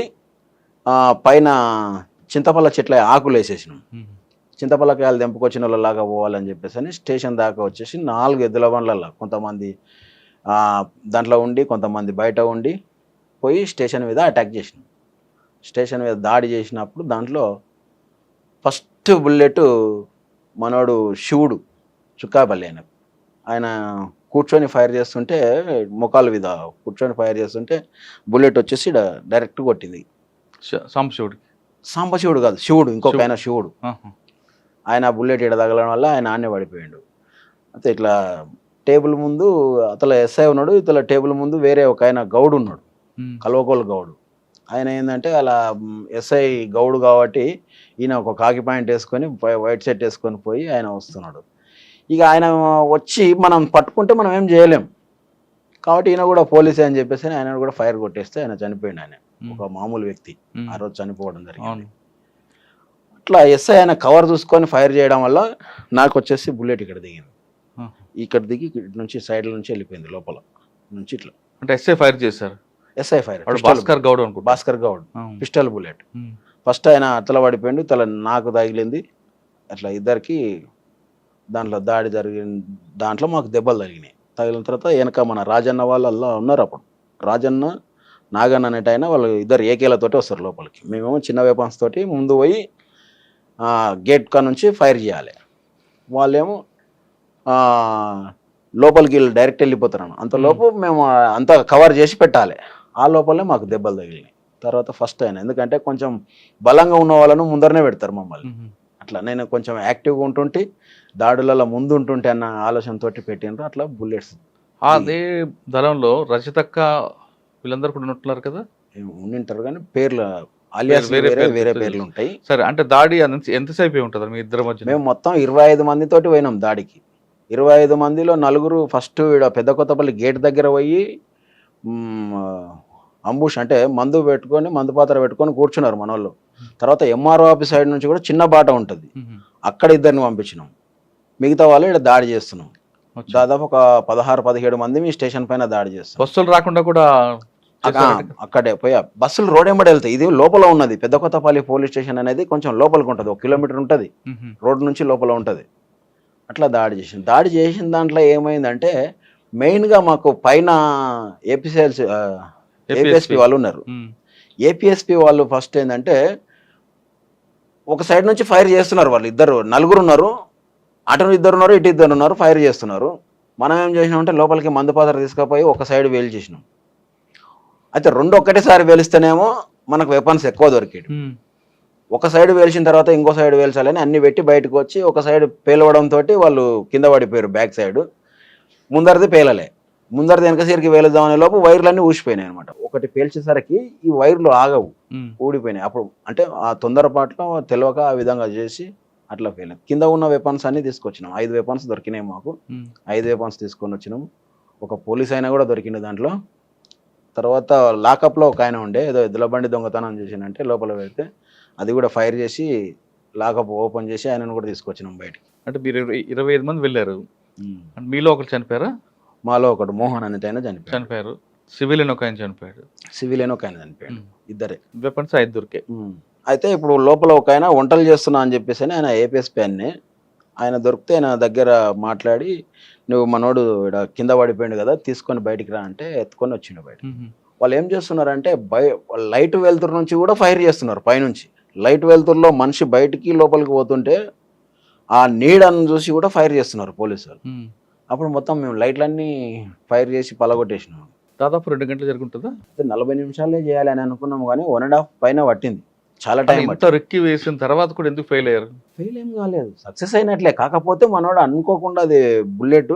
పైన చింతపల్ల చెట్ల ఆకులు వేసేసినాం. చింతపల్లకాయలు తెంపుకొచ్చిన వాళ్ళలాగా పోవాలని చెప్పేసి అని స్టేషన్ దాకా వచ్చేసి 4 ఎద్దుల బండ్లలో కొంతమంది దాంట్లో ఉండి కొంతమంది బయట ఉండి పోయి స్టేషన్ మీద అటాక్ చేసినాం. స్టేషన్ మీద దాడి చేసినప్పుడు దాంట్లో ఫస్ట్ బుల్లెట్ మనోడు శివుడు చుక్కాపల్లి ఆయన కూర్చొని ఫైర్ చేస్తుంటే ముఖాలు మీద కూర్చొని ఫైర్ చేస్తుంటే బుల్లెట్ వచ్చేసి డైరెక్ట్ కొట్టింది. సాంబశివుడు కాదు, శివుడు, ఇంకొక ఆయన శివుడు. ఆయన బుల్లెట్ ఇడ తగలడం వల్ల ఆయన ఆన్నే పడిపోయాడు. అయితే ఇట్లా టేబుల్ ముందు అతల ఎస్ఐ ఉన్నాడు, ఇతల టేబుల్ ముందు వేరే ఒక ఆయన గౌడు ఉన్నాడు, కల్వకోలు గౌడు. ఆయన ఏంటంటే అలా ఎస్ఐ గౌడు కాబట్టి ఈయన ఒక కాకి పాయింట్ వేసుకొని వైట్ షర్ట్ వేసుకొని పోయి ఆయన వస్తున్నాడు. ఇక ఆయన వచ్చి మనం పట్టుకుంటే మనం ఏం చేయలేం కాబట్టి ఈయన కూడా పోలీసే అని చెప్పేసి ఆయన కూడా ఫైర్ కొట్టేస్తే ఆయన చనిపోయింది. ఆయన ఒక మామూలు వ్యక్తి ఆ రోజు చనిపోవడం జరిగింది. అట్లా ఎస్ఐ ఆయన కవర్ చూసుకొని ఫైర్ చేయడం వల్ల నాకు వచ్చేసి బుల్లెట్ ఇక్కడ దిగింది. ఇక్కడ దిగి ఇటు నుంచి సైడ్ల నుంచి వెళ్ళిపోయింది లోపల నుంచి ఇట్లా. అంటే ఎస్ఐ ఫైర్ చేశారు. ఎస్ఐ ఫైర్ భాస్కర్ గౌడ్ అనుకో, Bhaskar Goud pistol bullet. First ఆయన తల పడిపోయిండు, తల నాకు తగిలింది. అట్లా ఇద్దరికి దాంట్లో దాడి జరిగిన దాంట్లో మాకు దెబ్బలు తగిలినాయి. తగిలిన తర్వాత వెనక మన రాజన్న వాళ్ళు అలా ఉన్నారు. అప్పుడు రాజన్న నాగన్న అనేట ఆయన వాళ్ళు ఇద్దరు ఏకేలతోటి వస్తారు లోపలికి. మేమేమో చిన్న వెపన్స్ తోటి ముందు పోయి గేట్ కా నుంచి ఫైర్ చేయాలి. వాళ్ళేమో లోపలికి డైరెక్ట్ వెళ్ళిపోతారు. అంతలోపు మేము అంతా కవర్ చేసి పెట్టాలి. ఆ లోపలే మాకు దెబ్బలు తగిలినాయి. తర్వాత ఫస్ట్ అయినా ఎందుకంటే కొంచెం బలంగా ఉన్న వాళ్ళను ముందరనే పెడతారు మమ్మల్ని. అట్లా నేను కొంచెం యాక్టివ్గా ఉంటుంటే దాడులలో ముందు ఉంటుంటే అన్న ఆలోచనతో పెట్టినరు. అట్లా బుల్లెట్స్ అదే దళంలో రచితక్క వీళ్ళందరూ కూడా ఉంటున్నారు కదా, ఉండింటారు కానీ పేర్లు అలియాస్ వేరే పేర్లు ఉంటాయి. సరే, అంటే దాడి ఎంతసేపు ఉంటుంది మీ ఇద్దరు మధ్య? మేము మొత్తం 25 మందితోటి పోయినాం దాడికి. 25 మందిలో 4 ఫస్ట్ పెద్ద కొత్తపల్లి గేట్ దగ్గర పోయి అంబుష్ అంటే మందు పెట్టుకొని మందు పాత్ర పెట్టుకొని కూర్చున్నారు మన వాళ్ళు. తర్వాత ఎంఆర్ఓ ఆఫీస్ సైడ్ నుంచి కూడా చిన్న బాట ఉంటుంది, అక్కడ ఇద్దరిని పంపించినాం. మిగతా వాళ్ళు ఇక్కడ దాడి చేస్తున్నాం. దాదాపు ఒక 16-17 మంది మీ స్టేషన్ పైన దాడి చేస్తాం. బస్సులు రాకుండా కూడా అక్కడే పోయి బస్సులు రోడ్ ఎంబడి వెళ్తాయి. ఇది లోపల ఉన్నది పెద్ద కొత్తపల్లి పోలీస్ స్టేషన్ అనేది కొంచెం లోపలికి ఉంటుంది, 1 కిలోమీటర్ ఉంటుంది రోడ్ నుంచి లోపల ఉంటుంది. అట్లా దాడి చేసిన దాంట్లో ఏమైందంటే మెయిన్గా మాకు పైన ఏపీఎస్పీ వాళ్ళు ఉన్నారు. ఏపీఎస్పీ వాళ్ళు ఫస్ట్ ఏంటంటే ఒక సైడ్ నుంచి ఫైర్ చేస్తున్నారు. వాళ్ళు ఇద్దరు 4 ఉన్నారు, అటు 2 ఉన్నారు, ఇటు 2 ఉన్నారు, ఫైర్ చేస్తున్నారు. మనం ఏం చేసినామంటే లోపలికి మందు పాత్ర తీసుకుపోయి ఒక సైడ్ వేలు చేసినాం. అయితే 2 ఒక్కటేసారి వేలిస్తేనేమో మనకు వెపన్స్ ఎక్కువ దొరికేది. ఒక సైడ్ వేల్చిన తర్వాత ఇంకో సైడ్ వేల్చాలని అన్ని పెట్టి బయటకు వచ్చి ఒక సైడ్ పేలవడంతో వాళ్ళు కింద పడిపోయారు. బ్యాక్ సైడ్ ముందరిది పేలలే, ముందరిది వెనక సరికి వేలుద్దామనే లోపు వైర్లన్నీ ఊసిపోయినాయి అనమాట. ఒకటి పేల్చేసరికి ఈ వైర్లు ఆగవు, ఊడిపోయినాయి. అప్పుడు అంటే ఆ తొందరపాట్లో తెలియక ఆ విధంగా చేసి అట్లా ఫెయిల్. కింద ఉన్న వెపన్స్ అన్ని తీసుకొచ్చినాం. 5 వెపన్స్ దొరికినాయి మాకు. 5 వెపన్స్ తీసుకొని వచ్చినాం. ఒక పోలీస్ అయినా కూడా దొరికింది దాంట్లో. తర్వాత లాకప్లో ఒక ఆయన ఉండే, ఏదో ఎద్దుల బండి దొంగతనం చేసిందంటే లోపల పెడితే అది కూడా ఫైర్ చేసి లాకప్ ఓపెన్ చేసి ఆయనను కూడా తీసుకొచ్చినాం బయటికి. అంటే మీరు 25 మంది వెళ్ళారు, మీలో ఒకరు చనిపోయారా? మాలో ఒకడు మోహన్ అనేది ఆయన చనిపోయారు. సివిలియన్ ఒక ఆయన చనిపోయాడు. సివిలియన్ ఒక ఆయన చనిపోయాడు. ఇద్దరే. వెపన్స్ 5 దొరికాయి. అయితే ఇప్పుడు లోపల ఒక ఆయన వంటలు చేస్తున్నా అని చెప్పేసి ఆయన ఏపీఎస్పీ ఆయన దొరికితే ఆయన దగ్గర మాట్లాడి నువ్వు మనోడు కింద పడిపోయాడు కదా తీసుకొని బయటికి రా అంటే ఎత్తుకొని వచ్చిండు బయట. వాళ్ళు ఏం చేస్తున్నారంటే లైట్ వెలుతురు నుంచి కూడా ఫైర్ చేస్తున్నారు. పైనుంచి లైట్ వెలుతురులో మనిషి బయటికి లోపలికి పోతుంటే ఆ నీడను చూసి కూడా ఫైర్ చేస్తున్నారు పోలీసు వాళ్ళు. అప్పుడు మొత్తం మేము లైట్లన్నీ ఫైర్ చేసి పలగొట్టేసినాం. దాదాపు 2 గంటలు జరుగుతుందా? 40 నిమిషాలే చేయాలి అని అనుకున్నాము కానీ 1.5 పైన పట్టింది. చాలా టైం. రెక్కి వేసిన తర్వాత కూడా ఎందుకు ఫెయిల్ అయ్యారు? ఫెయిల్ ఏం కాలేదు, సక్సెస్ అయినట్లే. కాకపోతే మనోడు అనుకోకుండా అది బుల్లెట్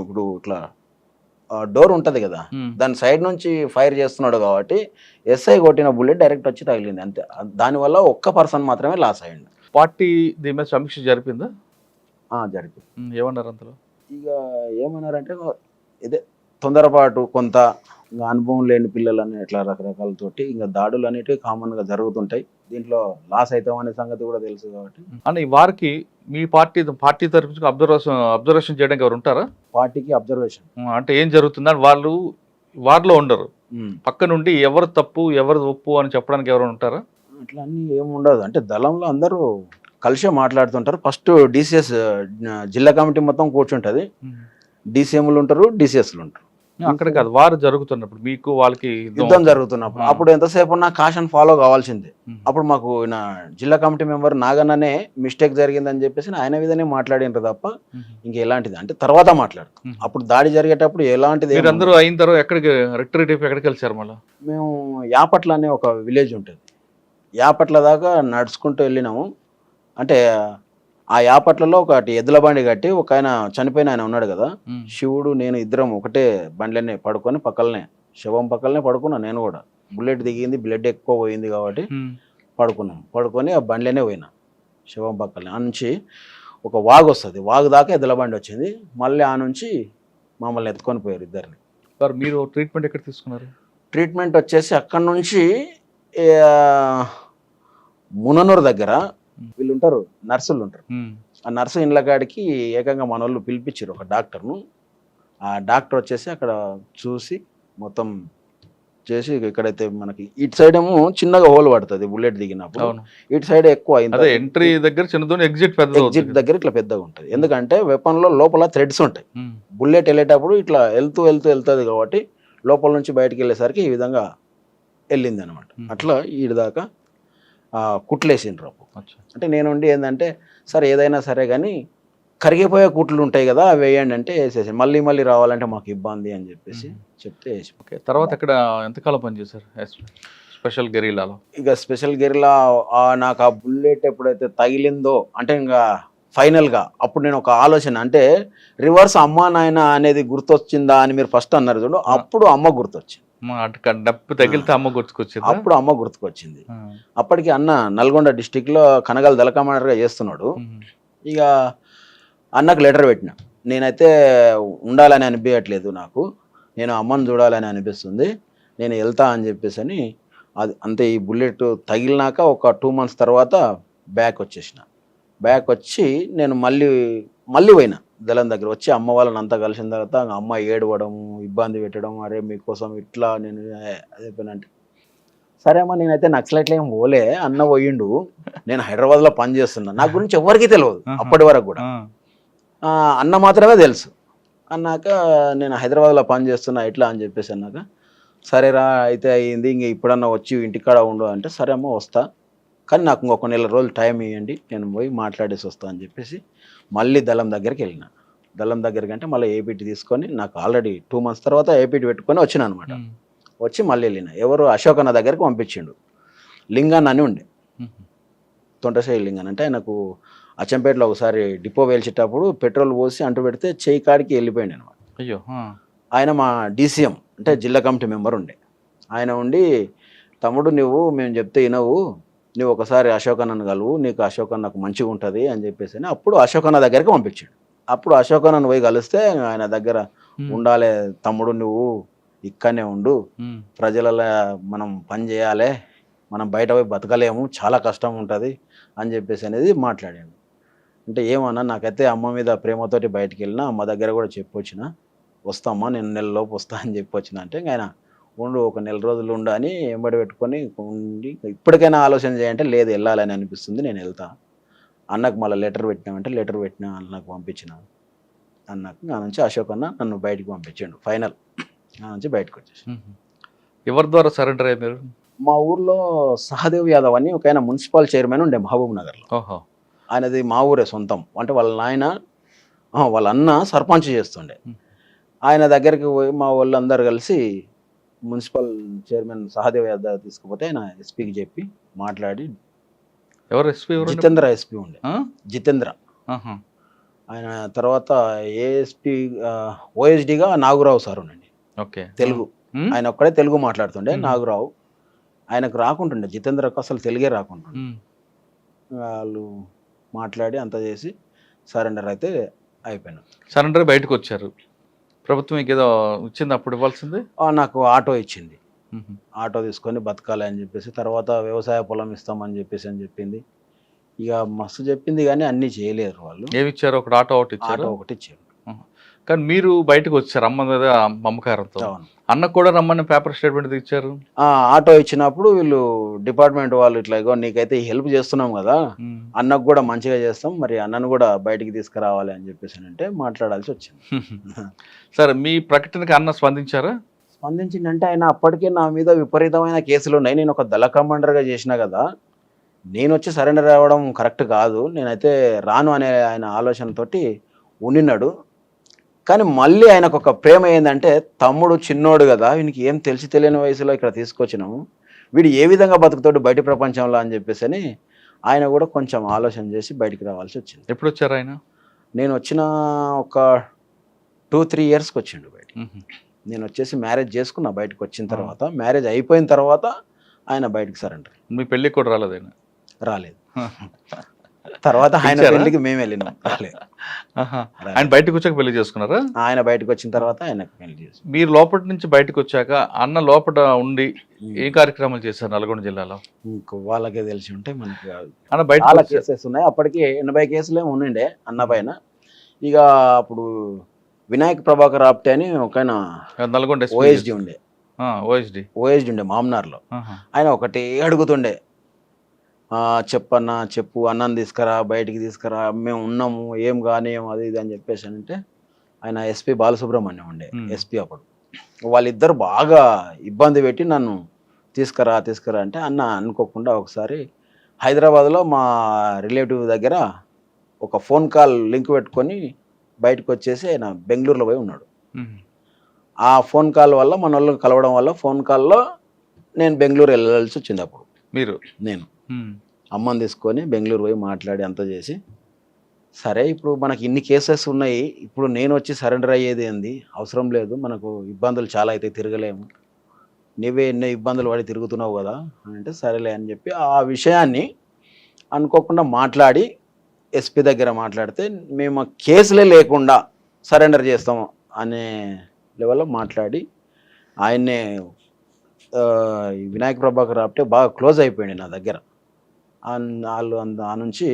ఇప్పుడు ఇట్లా డోర్ ఉంటది కదా, దాని సైడ్ నుంచి ఫైర్ చేస్తున్నాడు కాబట్టి ఎస్ఐ కొట్టిన బుల్లెట్ డైరెక్ట్ వచ్చి తగిలింది అంతే. దానివల్ల ఒక్క పర్సన్ మాత్రమే లాస్ అయ్యిండు. పార్టీ దీని మీద సమీక్ష జరిపిందా? జరిగింది. ఏమన్నారు అంతలో? ఇక ఏమన్నారంటే ఇదే తొందరపాటు, కొంత ఇంకా అనుభవం లేని పిల్లలని ఎట్లా రకరకాలతోటి ఇంకా దాడులు అనేటివి కామన్గా జరుగుతుంటాయి. దీంట్లో లాస్ అవుతాం అనే సంగతి కూడా తెలుసు కాబట్టి. అని వారికి మీ పార్టీ తరఫు అబ్జర్వేషన్ చేయడానికి ఎవరు ఉంటారా? పార్టీకి అబ్జర్వేషన్ అంటే ఏం జరుగుతుందని వాళ్ళు వారిలో ఉండరు, పక్క నుండి ఎవరు తప్పు ఎవరు ఒప్పు అని చెప్పడానికి ఎవరు ఉంటారా? అట్లా అన్నీ ఏముండదు. అంటే దళంలో అందరూ కలిసే మాట్లాడుతుంటారు. ఫస్ట్ డిసిఎస్ జిల్లా కమిటీ మొత్తం కూర్చుంటుంది. డిసిఎంలు ఉంటారు, డిసిఎస్లు ఉంటారు. అక్కడ కాదు, వారు జరుగుతున్నప్పుడు మీకు వాళ్ళకి యుద్ధం జరుగుతున్నప్పుడు అప్పుడు ఎంతసేపు ఉన్నా కాషన్ ఫాలో కావాల్సిందే. అప్పుడు మాకు నా జిల్లా కమిటీ మెంబర్ నాగన్ననే మిస్టేక్ జరిగిందని చెప్పేసి ఆయన మీదనే మాట్లాడినారు తప్ప ఇంకా ఎలాంటిది అంటే తర్వాత మాట్లాడుతాం. అప్పుడు దాడి జరిగేటప్పుడు ఎలాంటిది అందరూ అయిన తర్వాత ఎక్కడికి రిట్రీట్ ఎక్కడికి వెళ్ళారు? మళ్ళీ మేము యాపట్ల అనే ఒక విలేజ్ ఉంటుంది, యాపట్ల దాకా నడుచుకుంటూ వెళ్ళినాము. అంటే ఆ యాపట్లలో ఒకటి ఎద్దుల బండి కట్టి ఒక ఆయన చనిపోయిన ఆయన ఉన్నాడు కదా, శివుడు నేను ఇద్దరం ఒకటే బండ్లనే పడుకొని పక్కలనే శవం పక్కలనే పడుకున్నా. నేను కూడా బుల్లెట్ దిగింది, బ్లడ్ ఎక్కువ పోయింది కాబట్టి పడుకున్నాం. పడుకొని ఆ బండ్లనే పోయినా శవం పక్కలనే. ఆ నుంచి ఒక వాగు వస్తుంది, వాగు దాకా ఎద్దుల బండి వచ్చింది. మళ్ళీ ఆ నుంచి మమ్మల్ని ఎత్తుకొని పోయారు ఇద్దరిని. మీరు ట్రీట్మెంట్ ఎక్కడ తీసుకున్నారు? ట్రీట్మెంట్ వచ్చేసి అక్కడ నుంచి ముననూరు దగ్గర వీళ్ళు ఉంటారు, నర్సులు ఉంటారు. ఆ నర్సు ఇండ్ల కాడికి ఏకంగా మన వాళ్ళు పిలిపించారు ఒక డాక్టర్ను. ఆ డాక్టర్ వచ్చేసి అక్కడ చూసి మొత్తం చేసి, ఇక్కడైతే మనకి ఇటు సైడ్ ఏమో చిన్నగా హోల్ పడుతుంది బుల్లెట్ దిగినప్పుడు, ఇటు సైడ్ ఎక్కువ ఎంట్రీ దగ్గర చిన్నదో ఎగ్జిట్ దగ్గర ఇట్లా పెద్దగా ఉంటుంది. ఎందుకంటే వెపన్ లో లోపల థ్రెడ్స్ ఉంటాయి. బుల్లెట్ వెళ్ళేటప్పుడు ఇట్లా వెళ్తుంది కాబట్టి లోపల నుంచి బయటకు వెళ్ళేసరికి ఈ విధంగా వెళ్ళింది అనమాట. అట్లా ఈడి దాకా కుట్లేసిండ్రు. అంటే నేను ఉండి ఏంటంటే సరే ఏదైనా సరే కానీ కరిగిపోయే కుట్లు ఉంటాయి కదా అవి వేయండి అంటే వేసేసి, మళ్ళీ మళ్ళీ రావాలంటే మాకు ఇబ్బంది అని చెప్పేసి చెప్తే వేసి. ఓకే, తర్వాత అక్కడ ఎంతకాలం పనిచేశారు స్పెషల్ గెరిలాలో? ఇక స్పెషల్ గెరిలా నాకు ఆ బుల్లెట్ ఎప్పుడైతే తగిలిందో అంటే ఇంకా ఫైనల్గా అప్పుడు నేను ఒక ఆలోచన, అంటే రివర్స్ అమ్మా నాయన అనేది గుర్తొచ్చిందా అని మీరు ఫస్ట్ అన్నారు చూడు, అప్పుడు అమ్మ గుర్తొచ్చింది. డబ్బు తగిలితే అమ్మ గుర్తుకొచ్చింది. అప్పుడు అమ్మ గుర్తుకొచ్చింది. అప్పటికి అన్న నల్గొండ డిస్టిక్ లో కనగల్ దళ కమాండర్ గా చేస్తున్నాడు. ఇక అన్నకు లెటర్ పెట్టిన, నేనైతే ఉండాలని అనిపించట్లేదు, నాకు నేను అమ్మని చూడాలని అనిపిస్తుంది, నేను వెళ్తా అని చెప్పేసి అని. అది అంతే. ఈ బుల్లెట్ తగిలినాక ఒక 2 months తర్వాత బ్యాక్ వచ్చేసిన. బ్యాక్ వచ్చి నేను మళ్ళీ పోయినా దళం దగ్గర. వచ్చి అమ్మ వాళ్ళని అంతా కలిసిన తర్వాత అమ్మ ఏడవడం, ఇబ్బంది పెట్టడం, అరే మీకోసం ఇట్లా నేను అదే పని అంటే, సరే అమ్మ నేనైతే నక్సలైట్లు ఏం పోలే, అన్న పోయిండు, నేను హైదరాబాద్లో పని చేస్తున్నా, నా గురించి ఎవరికి తెలియదు అప్పటి వరకు కూడా, అన్న మాత్రమే తెలుసు. అన్నాక నేను హైదరాబాద్లో పని చేస్తున్నా ఇట్లా అని చెప్పేసి అన్నాక, సరేరా అయితే అయింది, ఇంక ఇప్పుడన్నా వచ్చి ఇంటికాడ ఉండు అంటే, సరే అమ్మ వస్తా, కానీ నాకు ఇంకొక 1 నెల రోజులు టైం ఇవ్వండి, నేను పోయి మాట్లాడేసి వస్తా అని చెప్పేసి మళ్ళీ దళం దగ్గరికి వెళ్ళిన. దళం దగ్గరికి అంటే మళ్ళీ ఏపీటీ తీసుకొని, నాకు ఆల్రెడీ 2 months తర్వాత ఏపీటీ పెట్టుకొని వచ్చిన అనమాట. వచ్చి మళ్ళీ వెళ్ళిన. ఎవరు అశోక్ అన్న దగ్గరికి పంపించిండు. లింగాన్ అని ఉండే, తొంటశైలి లింగాన్ అంటే ఆయనకు అచ్చంపేటలో ఒకసారి డిపో వేల్చేటప్పుడు పెట్రోల్ పోసి అంటు పెడితే చేయి కాడికి వెళ్ళిపోయింది అనమాట. అయ్యో. ఆయన మా డీసీఎం అంటే జిల్లా కమిటీ మెంబర్ ఉండే. ఆయన ఉండి, తమ్ముడు నువ్వు మేము చెప్తే వినవు, నువ్వు ఒకసారి అశోక్ అన్నను కలువు, నీకు అశోక్ అన్నకు మంచిగా ఉంటుంది అని చెప్పేసి అప్పుడు అశోక్ అన్న దగ్గరికి పంపించాడు. అప్పుడు అశోక్ అన్నను పోయి కలిస్తే ఆయన దగ్గర, ఉండాలి తమ్ముడు, నువ్వు ఇక్కడనే ఉండు, ప్రజలలో మనం పని చేయాలి, మనం బయట పోయి బతకలేము, చాలా కష్టం ఉంటుంది అని చెప్పేసి అనేది మాట్లాడాడు. అంటే ఏమన్నా నాకైతే అమ్మ మీద ప్రేమతోటి బయటికి వెళ్ళినా, అమ్మ దగ్గర కూడా చెప్పొచ్చిన, వస్తామ్మా నేను 1 నెలలోపు వస్తా అని చెప్పొచ్చిన. అంటే ఆయన ఉండు, ఒక 1 నెల రోజులు ఉండు అని ఎంబడి పెట్టుకొని ఉండి, ఇప్పటికైనా ఆలోచన చేయంటే లేదు వెళ్ళాలని అనిపిస్తుంది, నేను వెళ్తా. అన్నకు మళ్ళీ లెటర్ పెట్టినామంటే లెటర్ పెట్టినా, అన్నకు పంపించిన. అన్నకు నా నుంచి అశోక్ అన్న నన్ను బయటికి పంపించాడు. ఫైనల్ నా నుంచి బయటకు వచ్చేసి. ఎవరి ద్వారా సరెండర్ అయ్యారు మీరు? మా ఊర్లో సహదేవ్ యాదవ్ అని ఒక ఆయన మున్సిపల్ చైర్మన్ ఉండే మహబూబ్ నగర్లో. ఆయనది మా ఊరే సొంతం. అంటే వాళ్ళ అన్న సర్పంచ్ చేస్తుండే. ఆయన దగ్గరికి పోయి మా వాళ్ళందరూ కలిసి మున్సిపల్ చైర్మన్ సహదేవ్ యాదవ్ తీసుకుపోతే ఆయన ఎస్పీకి చెప్పి మాట్లాడి. ఎవరు ఎస్పీ? జితేంద్ర ఎస్పీ ఉండే, జితేంద్ర. ఆయన తర్వాత ఏఎస్పి ఓఎస్డిగా నాగరావు సార్ ఉండండి, ఓకే. తెలుగు. ఉమ్, ఆయన ఒక్కడే తెలుగు మాట్లాడుతుండే మ్మ్. నాగరావు. ఆయనకు రాకుంటుండే, జితేంద్రకు అసలు తెలుగే రాకుంటుండే. ఉమ్. వాళ్ళు మాట్లాడి అంతా చేసి సరెండర్ అయితే అయిపోయాను. సరెండర్ బయటకు వచ్చారు. ప్రభుత్వం మీకు ఏదో ఇచ్చింది అప్పుడు ఇవ్వాల్సింది. నాకు ఆటో ఇచ్చింది, ఉహు. ఆటో తీసుకొని బతకాలి అని చెప్పేసి. తర్వాత వ్యవసాయ పొలం ఇస్తామని చెప్పేసి అని చెప్పింది. ఇక మస్తు చెప్పింది కానీ అన్నీ చేయలేరు వాళ్ళు. ఏమి ఇచ్చారు? ఒకటి ఆటో ఒకటి ఇచ్చారు. ఆటో ఒకటి ఇచ్చారు. కానీ మీరు బయటకు వచ్చారు అమ్మ మీద మమకారంతో. అవును. అన్నకు కూడా రమ్మని పేపర్ స్టేట్మెంట్ ఇచ్చారు. ఆటో ఇచ్చినప్పుడు వీళ్ళు డిపార్ట్మెంట్ వాళ్ళు ఇట్లా ఇగో నీకైతే హెల్ప్ చేస్తున్నాం కదా, ఉమ్. అన్నకు కూడా మంచిగా చేస్తాం, మరి అన్నను కూడా బయటికి తీసుకురావాలి అని చెప్పేసి అంటే మాట్లాడాల్సి వచ్చింది. సరే, మీ ప్రకటనకి అన్న స్పందించారా? స్పందించిందంటే ఆయన అప్పటికే నా మీద విపరీతమైన కేసులు ఉన్నాయి, నేను ఒక దళ కమాండర్గా చేసిన కదా, నేను వచ్చి సరెండర్ అవ్వడం కరెక్ట్ కాదు, నేనైతే రాను అనే ఆయన ఆలోచనతోటి ఉండినాడు. కానీ మళ్ళీ ఆయనకు ఒక ప్రేమ ఏంటంటే, తమ్ముడు చిన్నోడు కదా, వీనికి ఏం తెలిసి తెలియని వయసులో ఇక్కడ తీసుకొచ్చినాము, వీడు ఏ విధంగా బతుకుతాడు బయట ప్రపంచంలో అని చెప్పేసి అని ఆయన కూడా కొంచెం ఆలోచన చేసి బయటికి రావాల్సి వచ్చింది. ఎప్పుడు వచ్చారు ఆయన? నేను వచ్చిన ఒక 2-3 ఇయర్స్కి వచ్చిండు బయట. ఉహు. నేను వచ్చేసి మ్యారేజ్ చేసుకున్నా బయటకు వచ్చిన తర్వాత. మ్యారేజ్ అయిపోయిన తర్వాత ఆయన బయటకు సరెండర్. మీ పెళ్ళికి కూడా రాలేదు ఆయన? రాలేదు. తర్వాత ఆయన పిలిచారా? పెళ్లికి మేము వెళ్ళినాం. రాలేదు. ఆహా. ఆయన బయటకు వచ్చాక పెళ్లి చేసుకున్నారా? ఆయన బయటకు వచ్చిన తర్వాత ఆయనకు పెళ్లి చేసి. మీరు లోపల నుంచి బయటకు వచ్చాక అన్న లోపల ఉండి ఏ కార్యక్రమాలు చేశారు నల్గొండ జిల్లాలో? ఇంకో వాళ్ళకే తెలిసి ఉంటే మనకి కాదు. అన్న బయట చాలా కేసెస్ ఉన్నాయి. అప్పటికి 80 కేసులు ఏమి ఉండిండే అన్న పైన. ఇక అప్పుడు వినాయక్ ప్రభాకర్ ఆప్టే అని ఒక ఆయన నల్గొండ ఓఎస్డి ఉండే, ఓఎస్డి ఓఎస్డి ఉండే మామ్నార్లో. ఆయన ఒకటి అడుగుతుండే, చెప్పన్నా చెప్పు, అన్నం తీసుకురా, బయటికి తీసుకురా, మేము ఉన్నాము, ఏం కానీ అది ఇది అని చెప్పేసి అంటే ఆయన ఎస్పి బాలసుబ్రహ్మణ్యం ఉండే ఎస్పి అప్పుడు. వాళ్ళిద్దరు బాగా ఇబ్బంది పెట్టి నన్ను తీసుకురా అంటే అన్న అనుకోకుండా ఒకసారి హైదరాబాద్లో మా రిలేటివ్ దగ్గర ఒక ఫోన్ కాల్ లింక్ పెట్టుకొని బయటకు వచ్చేసి ఆయన బెంగళూరులో పోయి ఉన్నాడు. ఆ ఫోన్ కాల్ వల్ల మన వాళ్ళు కలవడం వల్ల ఫోన్ కాల్లో నేను బెంగళూరు వెళ్ళాల్సి వచ్చింది. అప్పుడు నేను అమ్మని తీసుకొని బెంగళూరు పోయి మాట్లాడి అంతా చేసి, సరే ఇప్పుడు మనకి ఇన్ని కేసెస్ ఉన్నాయి, ఇప్పుడు నేను వచ్చి సరెండర్ అయ్యేది ఏంది, అవసరం లేదు, మనకు ఇబ్బందులు చాలా అయితే తిరగలేము, నీవే ఎన్నో ఇబ్బందులు పడి తిరుగుతున్నావు కదా అంటే సరేలే అని చెప్పి ఆ విషయాన్ని అనుకోకుండా మాట్లాడి ఎస్పీ దగ్గర మాట్లాడితే మేము కేసులే లేకుండా సరెండర్ చేస్తాము అనే లెవెల్లో మాట్లాడి ఆయన్నే వినాయక ప్రభాకర్ ఆప్టే బాగా క్లోజ్ అయిపోయింది నా దగ్గర. వాళ్ళు ఆ నుంచి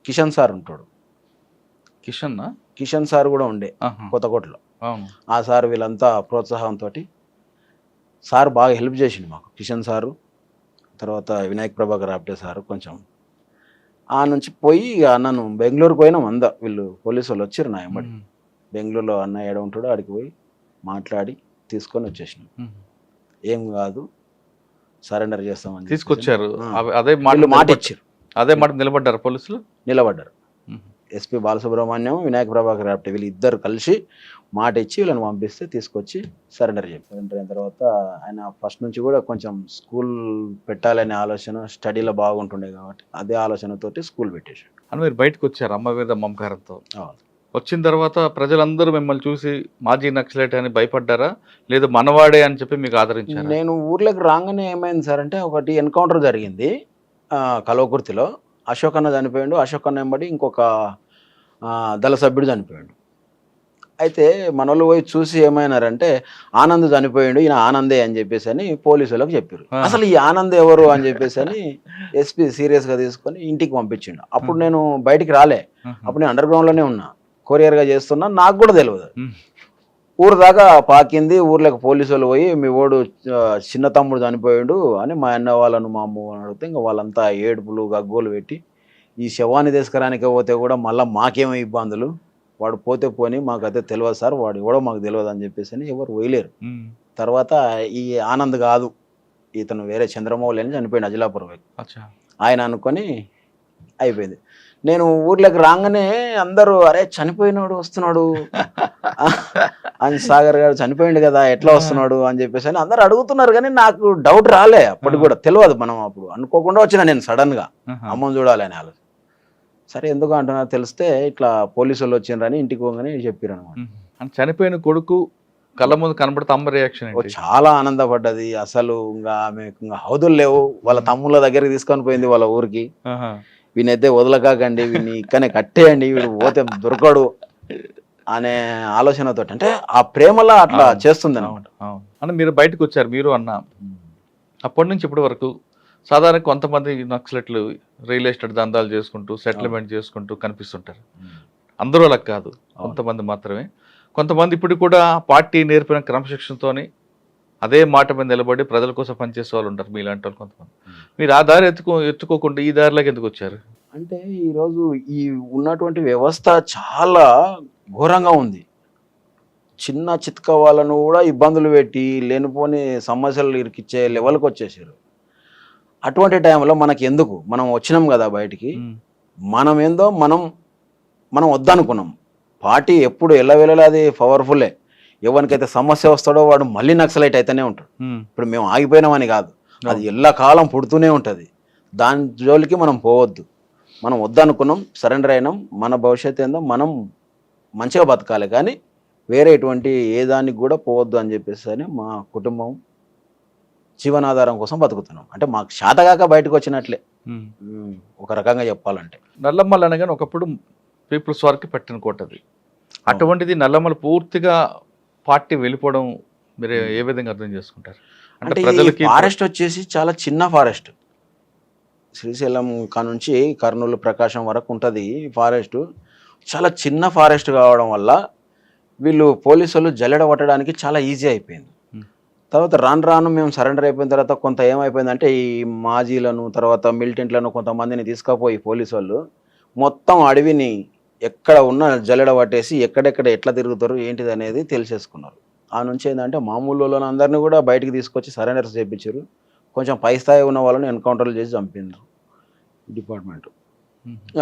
కిషన్ సార్ ఉంటాడు, కిషన్ సార్ కూడా ఉండే కొత్తకోటలో. ఆ సార్ వీళ్ళంతా ప్రోత్సాహంతో సార్ బాగా హెల్ప్ చేసిండు మాకు. కిషన్ సారు, తర్వాత వినాయక ప్రభాకర్ ఆప్టే సారు కొంచెం. ఆ నుంచి పోయి నన్ను బెంగళూరుకు పోయినాం. వీళ్ళు పోలీసు వాళ్ళు వచ్చారు నా వెంబడి. బెంగళూరులో అన్న ఏడ ఉంటాడో ఆడికి పోయి మాట్లాడి తీసుకొని వచ్చేసినాం. ఏం కాదు, సరెండర్ చేస్తామని తీసుకొచ్చారు. మాట ఇచ్చారు. అదే మాట నిలబడ్డారు పోలీసులు? నిలబడ్డారు. ఎస్పీ బాలసుబ్రహ్మణ్యం, వినాయక ప్రభాకర్ ఆప్టే వీళ్ళు ఇద్దరు కలిసి మాట ఇచ్చి వీళ్ళని పంపిస్తే తీసుకొచ్చి సరెండర్ చేశారు. సరెండర్ అయిన తర్వాత ఆయన ఫస్ట్ నుంచి కూడా కొంచెం స్కూల్ పెట్టాలనే ఆలోచన, స్టడీలో బాగుంటుండే కాబట్టి అదే ఆలోచనతోటి స్కూల్ పెట్టేశాడు. అని మీరు బయటకు వచ్చారు అమ్మ మీద మమకారంతో. వచ్చిన తర్వాత ప్రజలందరూ మిమ్మల్ని చూసి మాజీ నక్సలైట్ అని భయపడ్డారా, లేదా మనవాడే అని చెప్పి మీకు ఆదరించారు? నేను ఊర్లోకి రాగానే ఏమైంది సార్ అంటే, ఒకటి ఎన్కౌంటర్ జరిగింది కల్వకుర్తిలో. అశోక్ అన్న చనిపోయాడు. అశోక్ అన్న వెంబడి ఇంకొక దళ సభ్యుడు చనిపోయాడు. అయితే మన వాళ్ళు పోయి చూసి ఏమైనారంటే, ఆనంద్ చనిపోయాడు, ఈయన ఆనందే అని చెప్పేసి అని పోలీసులకు చెప్పారు. అసలు ఈ ఆనంద్ ఎవరు అని చెప్పేసి అని ఎస్పీ సీరియస్గా తీసుకొని ఇంటికి పంపించిండు. అప్పుడు నేను బయటికి రాలే, అప్పుడు నేను అండర్ గ్రౌండ్లోనే ఉన్నా, కొరియర్గా చేస్తున్నా, నాకు కూడా తెలియదు. ఊరు దాకా పాకింది. ఊర్లోకి పోలీసు వాళ్ళు పోయి మీ ఓడు చిన్న తమ్ముడు చనిపోయాడు అని మా అన్న వాళ్ళను మా అమ్మ వాళ్ళని అడిగితే ఇంకా వాళ్ళంతా ఏడుపులు గగ్గోలు పెట్టి, ఈ శవాన్ని తీసుకురానికే పోతే కూడా మళ్ళీ మాకేమో ఇబ్బందులు, వాడు పోతే పోని మాకైతే తెలియదు సార్, వాడు ఎవడో మాకు తెలియదు అని చెప్పేసి అని ఎవరు పోయలేరు. తర్వాత ఈ ఆనంద్ కాదు, ఇతను వేరే చంద్రమౌళి అని చనిపోయాడు అజిలాపురం వ్యక్తి, ఆయన అనుకొని అయిపోయింది. నేను ఊర్లోకి రాగానే అందరూ అరే చనిపోయినాడు వస్తున్నాడు అని, సాగర్ గారు చనిపోయిండు కదా ఎట్లా వస్తున్నాడు అని చెప్పేసి అని అందరు అడుగుతున్నారు. కానీ నాకు డౌట్ రాలే, అప్పటికి కూడా తెలియదు. మనం అప్పుడు అనుకోకుండా వచ్చిన నేను సడన్ గా అమ్మని చూడాలి అని ఆలోచన. సరే ఎందుకు అంటున్నారు తెలిస్తే ఇట్లా పోలీసు వాళ్ళు వచ్చిండ్రని ఇంటికి పోగానే చెప్పారు అనమాట. అని చనిపోయిన కొడుకు కళ్ళ ముందు కనబడితే అమ్మ రియాక్షన్ ఏంటి? చాలా ఆనందపడ్డది. అసలు ఇంకా ఆమె ఇంకా హౌదులు లేవు, వాళ్ళ తమ్ముళ్ళ దగ్గరికి తీసుకొని పోయింది వాళ్ళ ఊరికి. ఆహా. వీనైతే వదలకాకండి, వీడిని ఇక్కడనే కట్టేయండి, వీడు పోతే దొరకడు అనే ఆలోచనతో, అంటే ఆ ప్రేమలా అట్లా చేస్తుంది అనమాట. అవును. అని మీరు బయటకు వచ్చారు, మీరు అన్న అప్పటి నుంచి ఇప్పటి వరకు సాధారణ కొంతమంది నక్సలెట్లు రియల్ ఎస్టేట్ దందాలు చేసుకుంటూ సెటిల్మెంట్ చేసుకుంటూ కనిపిస్తుంటారు. అందరూ అలా కాదు, కొంతమంది మాత్రమే. కొంతమంది ఇప్పుడు కూడా పార్టీ నేర్పిన క్రమశిక్షణతోని అదే మాట మీద నిలబడి ప్రజల కోసం పనిచేసే వాళ్ళు ఉంటారు, మీలాంటి వాళ్ళు కొంతమంది. మీరు ఆ దారి ఎత్తుకోకుండా ఈ దారిలోకి ఎందుకు వచ్చారు? అంటే ఈరోజు ఈ ఉన్నటువంటి వ్యవస్థ చాలా ఘోరంగా ఉంది. చిన్న చితక వాళ్ళను కూడా ఇబ్బందులు పెట్టి లేనిపోని సమస్యలు ఇరికిచ్చే లెవెల్కి వచ్చేసారు. అటువంటి టైంలో మనకి ఎందుకు, మనం వచ్చినాం కదా బయటికి, మనం ఏందో మనం వద్దనుకున్నాం. పార్టీ ఎప్పుడు ఎల్లవేళలా అది పవర్ఫుల్లే. ఎవరికైతే సమస్య వస్తాడో వాడు మళ్ళీ నక్సలైట్ అయితేనే ఉంటాడు. ఇప్పుడు మేము ఆగిపోయినామని కాదు, అది ఎల్లకాలం పుడుతూనే ఉంటుంది. దాని జోలికి మనం పోవద్దు. మనం వద్దనుకున్నాం, సరెండర్ అయినాం. మన భవిష్యత్తు ఏందో మనం మంచిగా బతకాలి, కానీ వేరే ఎటువంటి ఏ దానికి కూడా పోవద్దు అని చెప్పేసి అని మా కుటుంబం జీవనాధారం కోసం బతుకుతున్నాం. అంటే మాకు శాతగాక బయటకు వచ్చినట్లే ఒక రకంగా చెప్పాలంటే. నల్లమ్మలు అనగానే ఒకప్పుడు పీపుల్స్ వారికి పెట్టిన కోటది. అటువంటిది నల్లమ్మలు పూర్తిగా పార్టీ వెళ్ళిపోవడం మీరు ఏ విధంగా అర్థం చేసుకుంటారు? అంటే ప్రజలకి ఫారెస్ట్ వచ్చేసి చాలా చిన్న ఫారెస్ట్. శ్రీశైలం నుంచి కర్నూలు ప్రకాశం వరకు ఉంటుంది ఫారెస్ట్. చాలా చిన్న ఫారెస్ట్ కావడం వల్ల వీళ్ళు పోలీసులు జల్లెడ పట్టడానికి చాలా ఈజీ అయిపోయింది. తర్వాత రాను మేము సరెండర్ అయిపోయిన తర్వాత కొంత ఏమైపోయిందంటే ఈ మాజీలను తర్వాత మిలిటెంట్లను కొంతమందిని తీసుకుపోయి పోలీసు వాళ్ళు మొత్తం అడవిని ఎక్కడ ఉన్న జల్లెడ పట్టేసి ఎక్కడెక్కడ ఎట్లా తిరుగుతారు ఏంటిది అనేది తెలిసేసుకున్నారు. ఆ నుంచి ఏంటంటే మామూలు వాళ్ళని అందరినీ కూడా బయటికి తీసుకొచ్చి సరెండర్స్ చేయించారు. కొంచెం పై స్థాయి ఉన్న వాళ్ళని ఎన్కౌంటర్లు చేసి చంపిండ్రు డిపార్ట్మెంట్.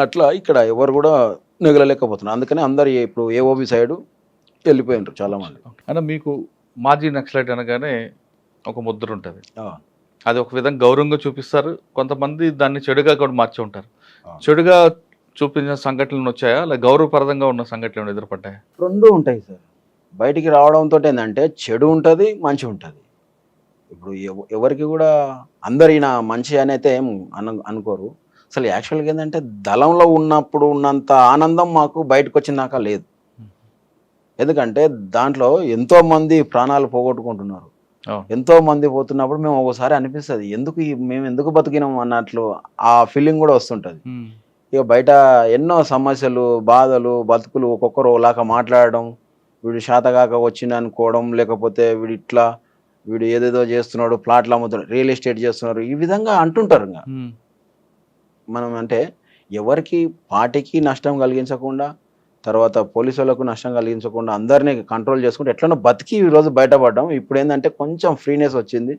అట్లా ఇక్కడ ఎవరు కూడా మిగలలేకపోతున్నారు. అందుకని అందరు ఇప్పుడు ఏఓబి సైడు వెళ్ళిపోయినారు చాలామంది. అంటే మీకు మాజీ నక్సలైట్ అనగానే ఒక ముద్ర ఉంటుంది, అది ఒక విధంగా గౌరవంగా చూపిస్తారు. కొంతమంది దాన్ని చెడుగా కూడా మార్చి ఉంటారు. చెడుగా చూపించిన సంఘటనలు వచ్చాయా, లేదా గౌరవప్రదంగా ఉన్న సంఘటనలు ఎదురుపడ్డాయా? రెండు ఉంటాయి సార్. బయటికి రావడంతో ఏంటంటే చెడు ఉంటుంది, మంచి ఉంటుంది. ఇప్పుడు ఎవరికి కూడా అందరిన మంచి అనేది ఏం అనుకోరు. అసలు యాక్చువల్గా ఏంటంటే దళంలో ఉన్నప్పుడు ఉన్నంత ఆనందం మాకు బయటకు వచ్చినాక లేదు. ఎందుకంటే దాంట్లో ఎంతో మంది ప్రాణాలు పోగొట్టుకుంటున్నారు, ఎంతో మంది పోతున్నప్పుడు మేము ఒకసారి అనిపిస్తుంది మేము ఎందుకు బతికినాం అన్నట్లు ఆ ఫీలింగ్ కూడా వస్తుంటుంది. ఇక బయట ఎన్నో సమస్యలు, బాధలు, బతుకులు ఒక్కొక్కరు ఓలాగా మాట్లాడడం, వీడు శాతగాక వచ్చింది అనుకోవడం, లేకపోతే వీడు ఏదేదో చేస్తున్నాడు, ప్లాట్లు అమ్ముతున్నాడు, రియల్ ఎస్టేట్ చేస్తున్నారు, ఈ విధంగా అంటుంటారు. ఇంకా మనం అంటే ఎవరికి పార్టీకి నష్టం కలిగించకుండా, తర్వాత పోలీసు వాళ్ళకు నష్టం కలిగించకుండా అందరినీ కంట్రోల్ చేసుకుంటే ఎట్లనో బతికి ఈరోజు బయటపడ్డాం. ఇప్పుడు ఏంటంటే కొంచెం ఫ్రీనెస్ వచ్చింది,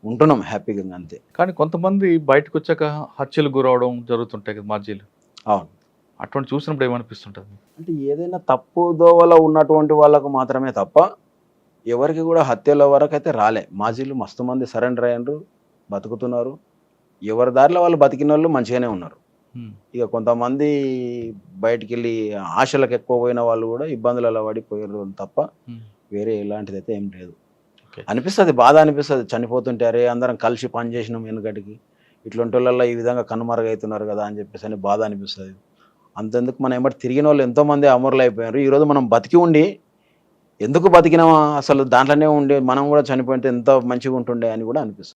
ఉంటున్నాం హ్యాపీగా అంతే. కానీ కొంతమంది బయటకు వచ్చాక హత్యలు గురవడం జరుగుతుంటాయి కదా మాజీలు. అవును, అటువంటి చూసినప్పుడు ఏమనిపిస్తుంటుంది? అంటే ఏదైనా తప్పు దోవలో ఉన్నటువంటి వాళ్ళకు మాత్రమే తప్ప ఎవరికి కూడా హత్యల వరకు అయితే రాలే. మాజీలు మస్తు మంది సరెండర్ అయ్యారు, బతుకుతున్నారు. ఎవరి దారిలో వాళ్ళు బతికిన వాళ్ళు మంచిగానే ఉన్నారు. ఇక కొంతమంది బయటికి వెళ్ళి ఆశలకు ఎక్కువ పోయిన వాళ్ళు కూడా ఇబ్బందులలో పడిపోయారు తప్ప వేరే ఎలాంటిది అయితే ఏం లేదు. అనిపిస్తుంది, బాధ అనిపిస్తుంది. చనిపోతుంటే అరే అందరం కలిసి పని చేసినాం వెనుకటికి, ఇట్లాంటి వాళ్ళల్లో ఈ విధంగా కనుమరుగవుతున్నారు కదా అని చెప్పేసి అని బాధ అనిపిస్తుంది. అంతెందుకు మనం ఏమంటే తిరిగిన వాళ్ళు ఎంతోమంది అమరులు అయిపోయారు. ఈరోజు మనం బతికి ఉండి ఎందుకు బతికినామా, అసలు దాంట్లోనే ఉండి మనం కూడా చనిపోతే ఎంత మంచిగా ఉంటుండే అని కూడా అనిపిస్తుంది.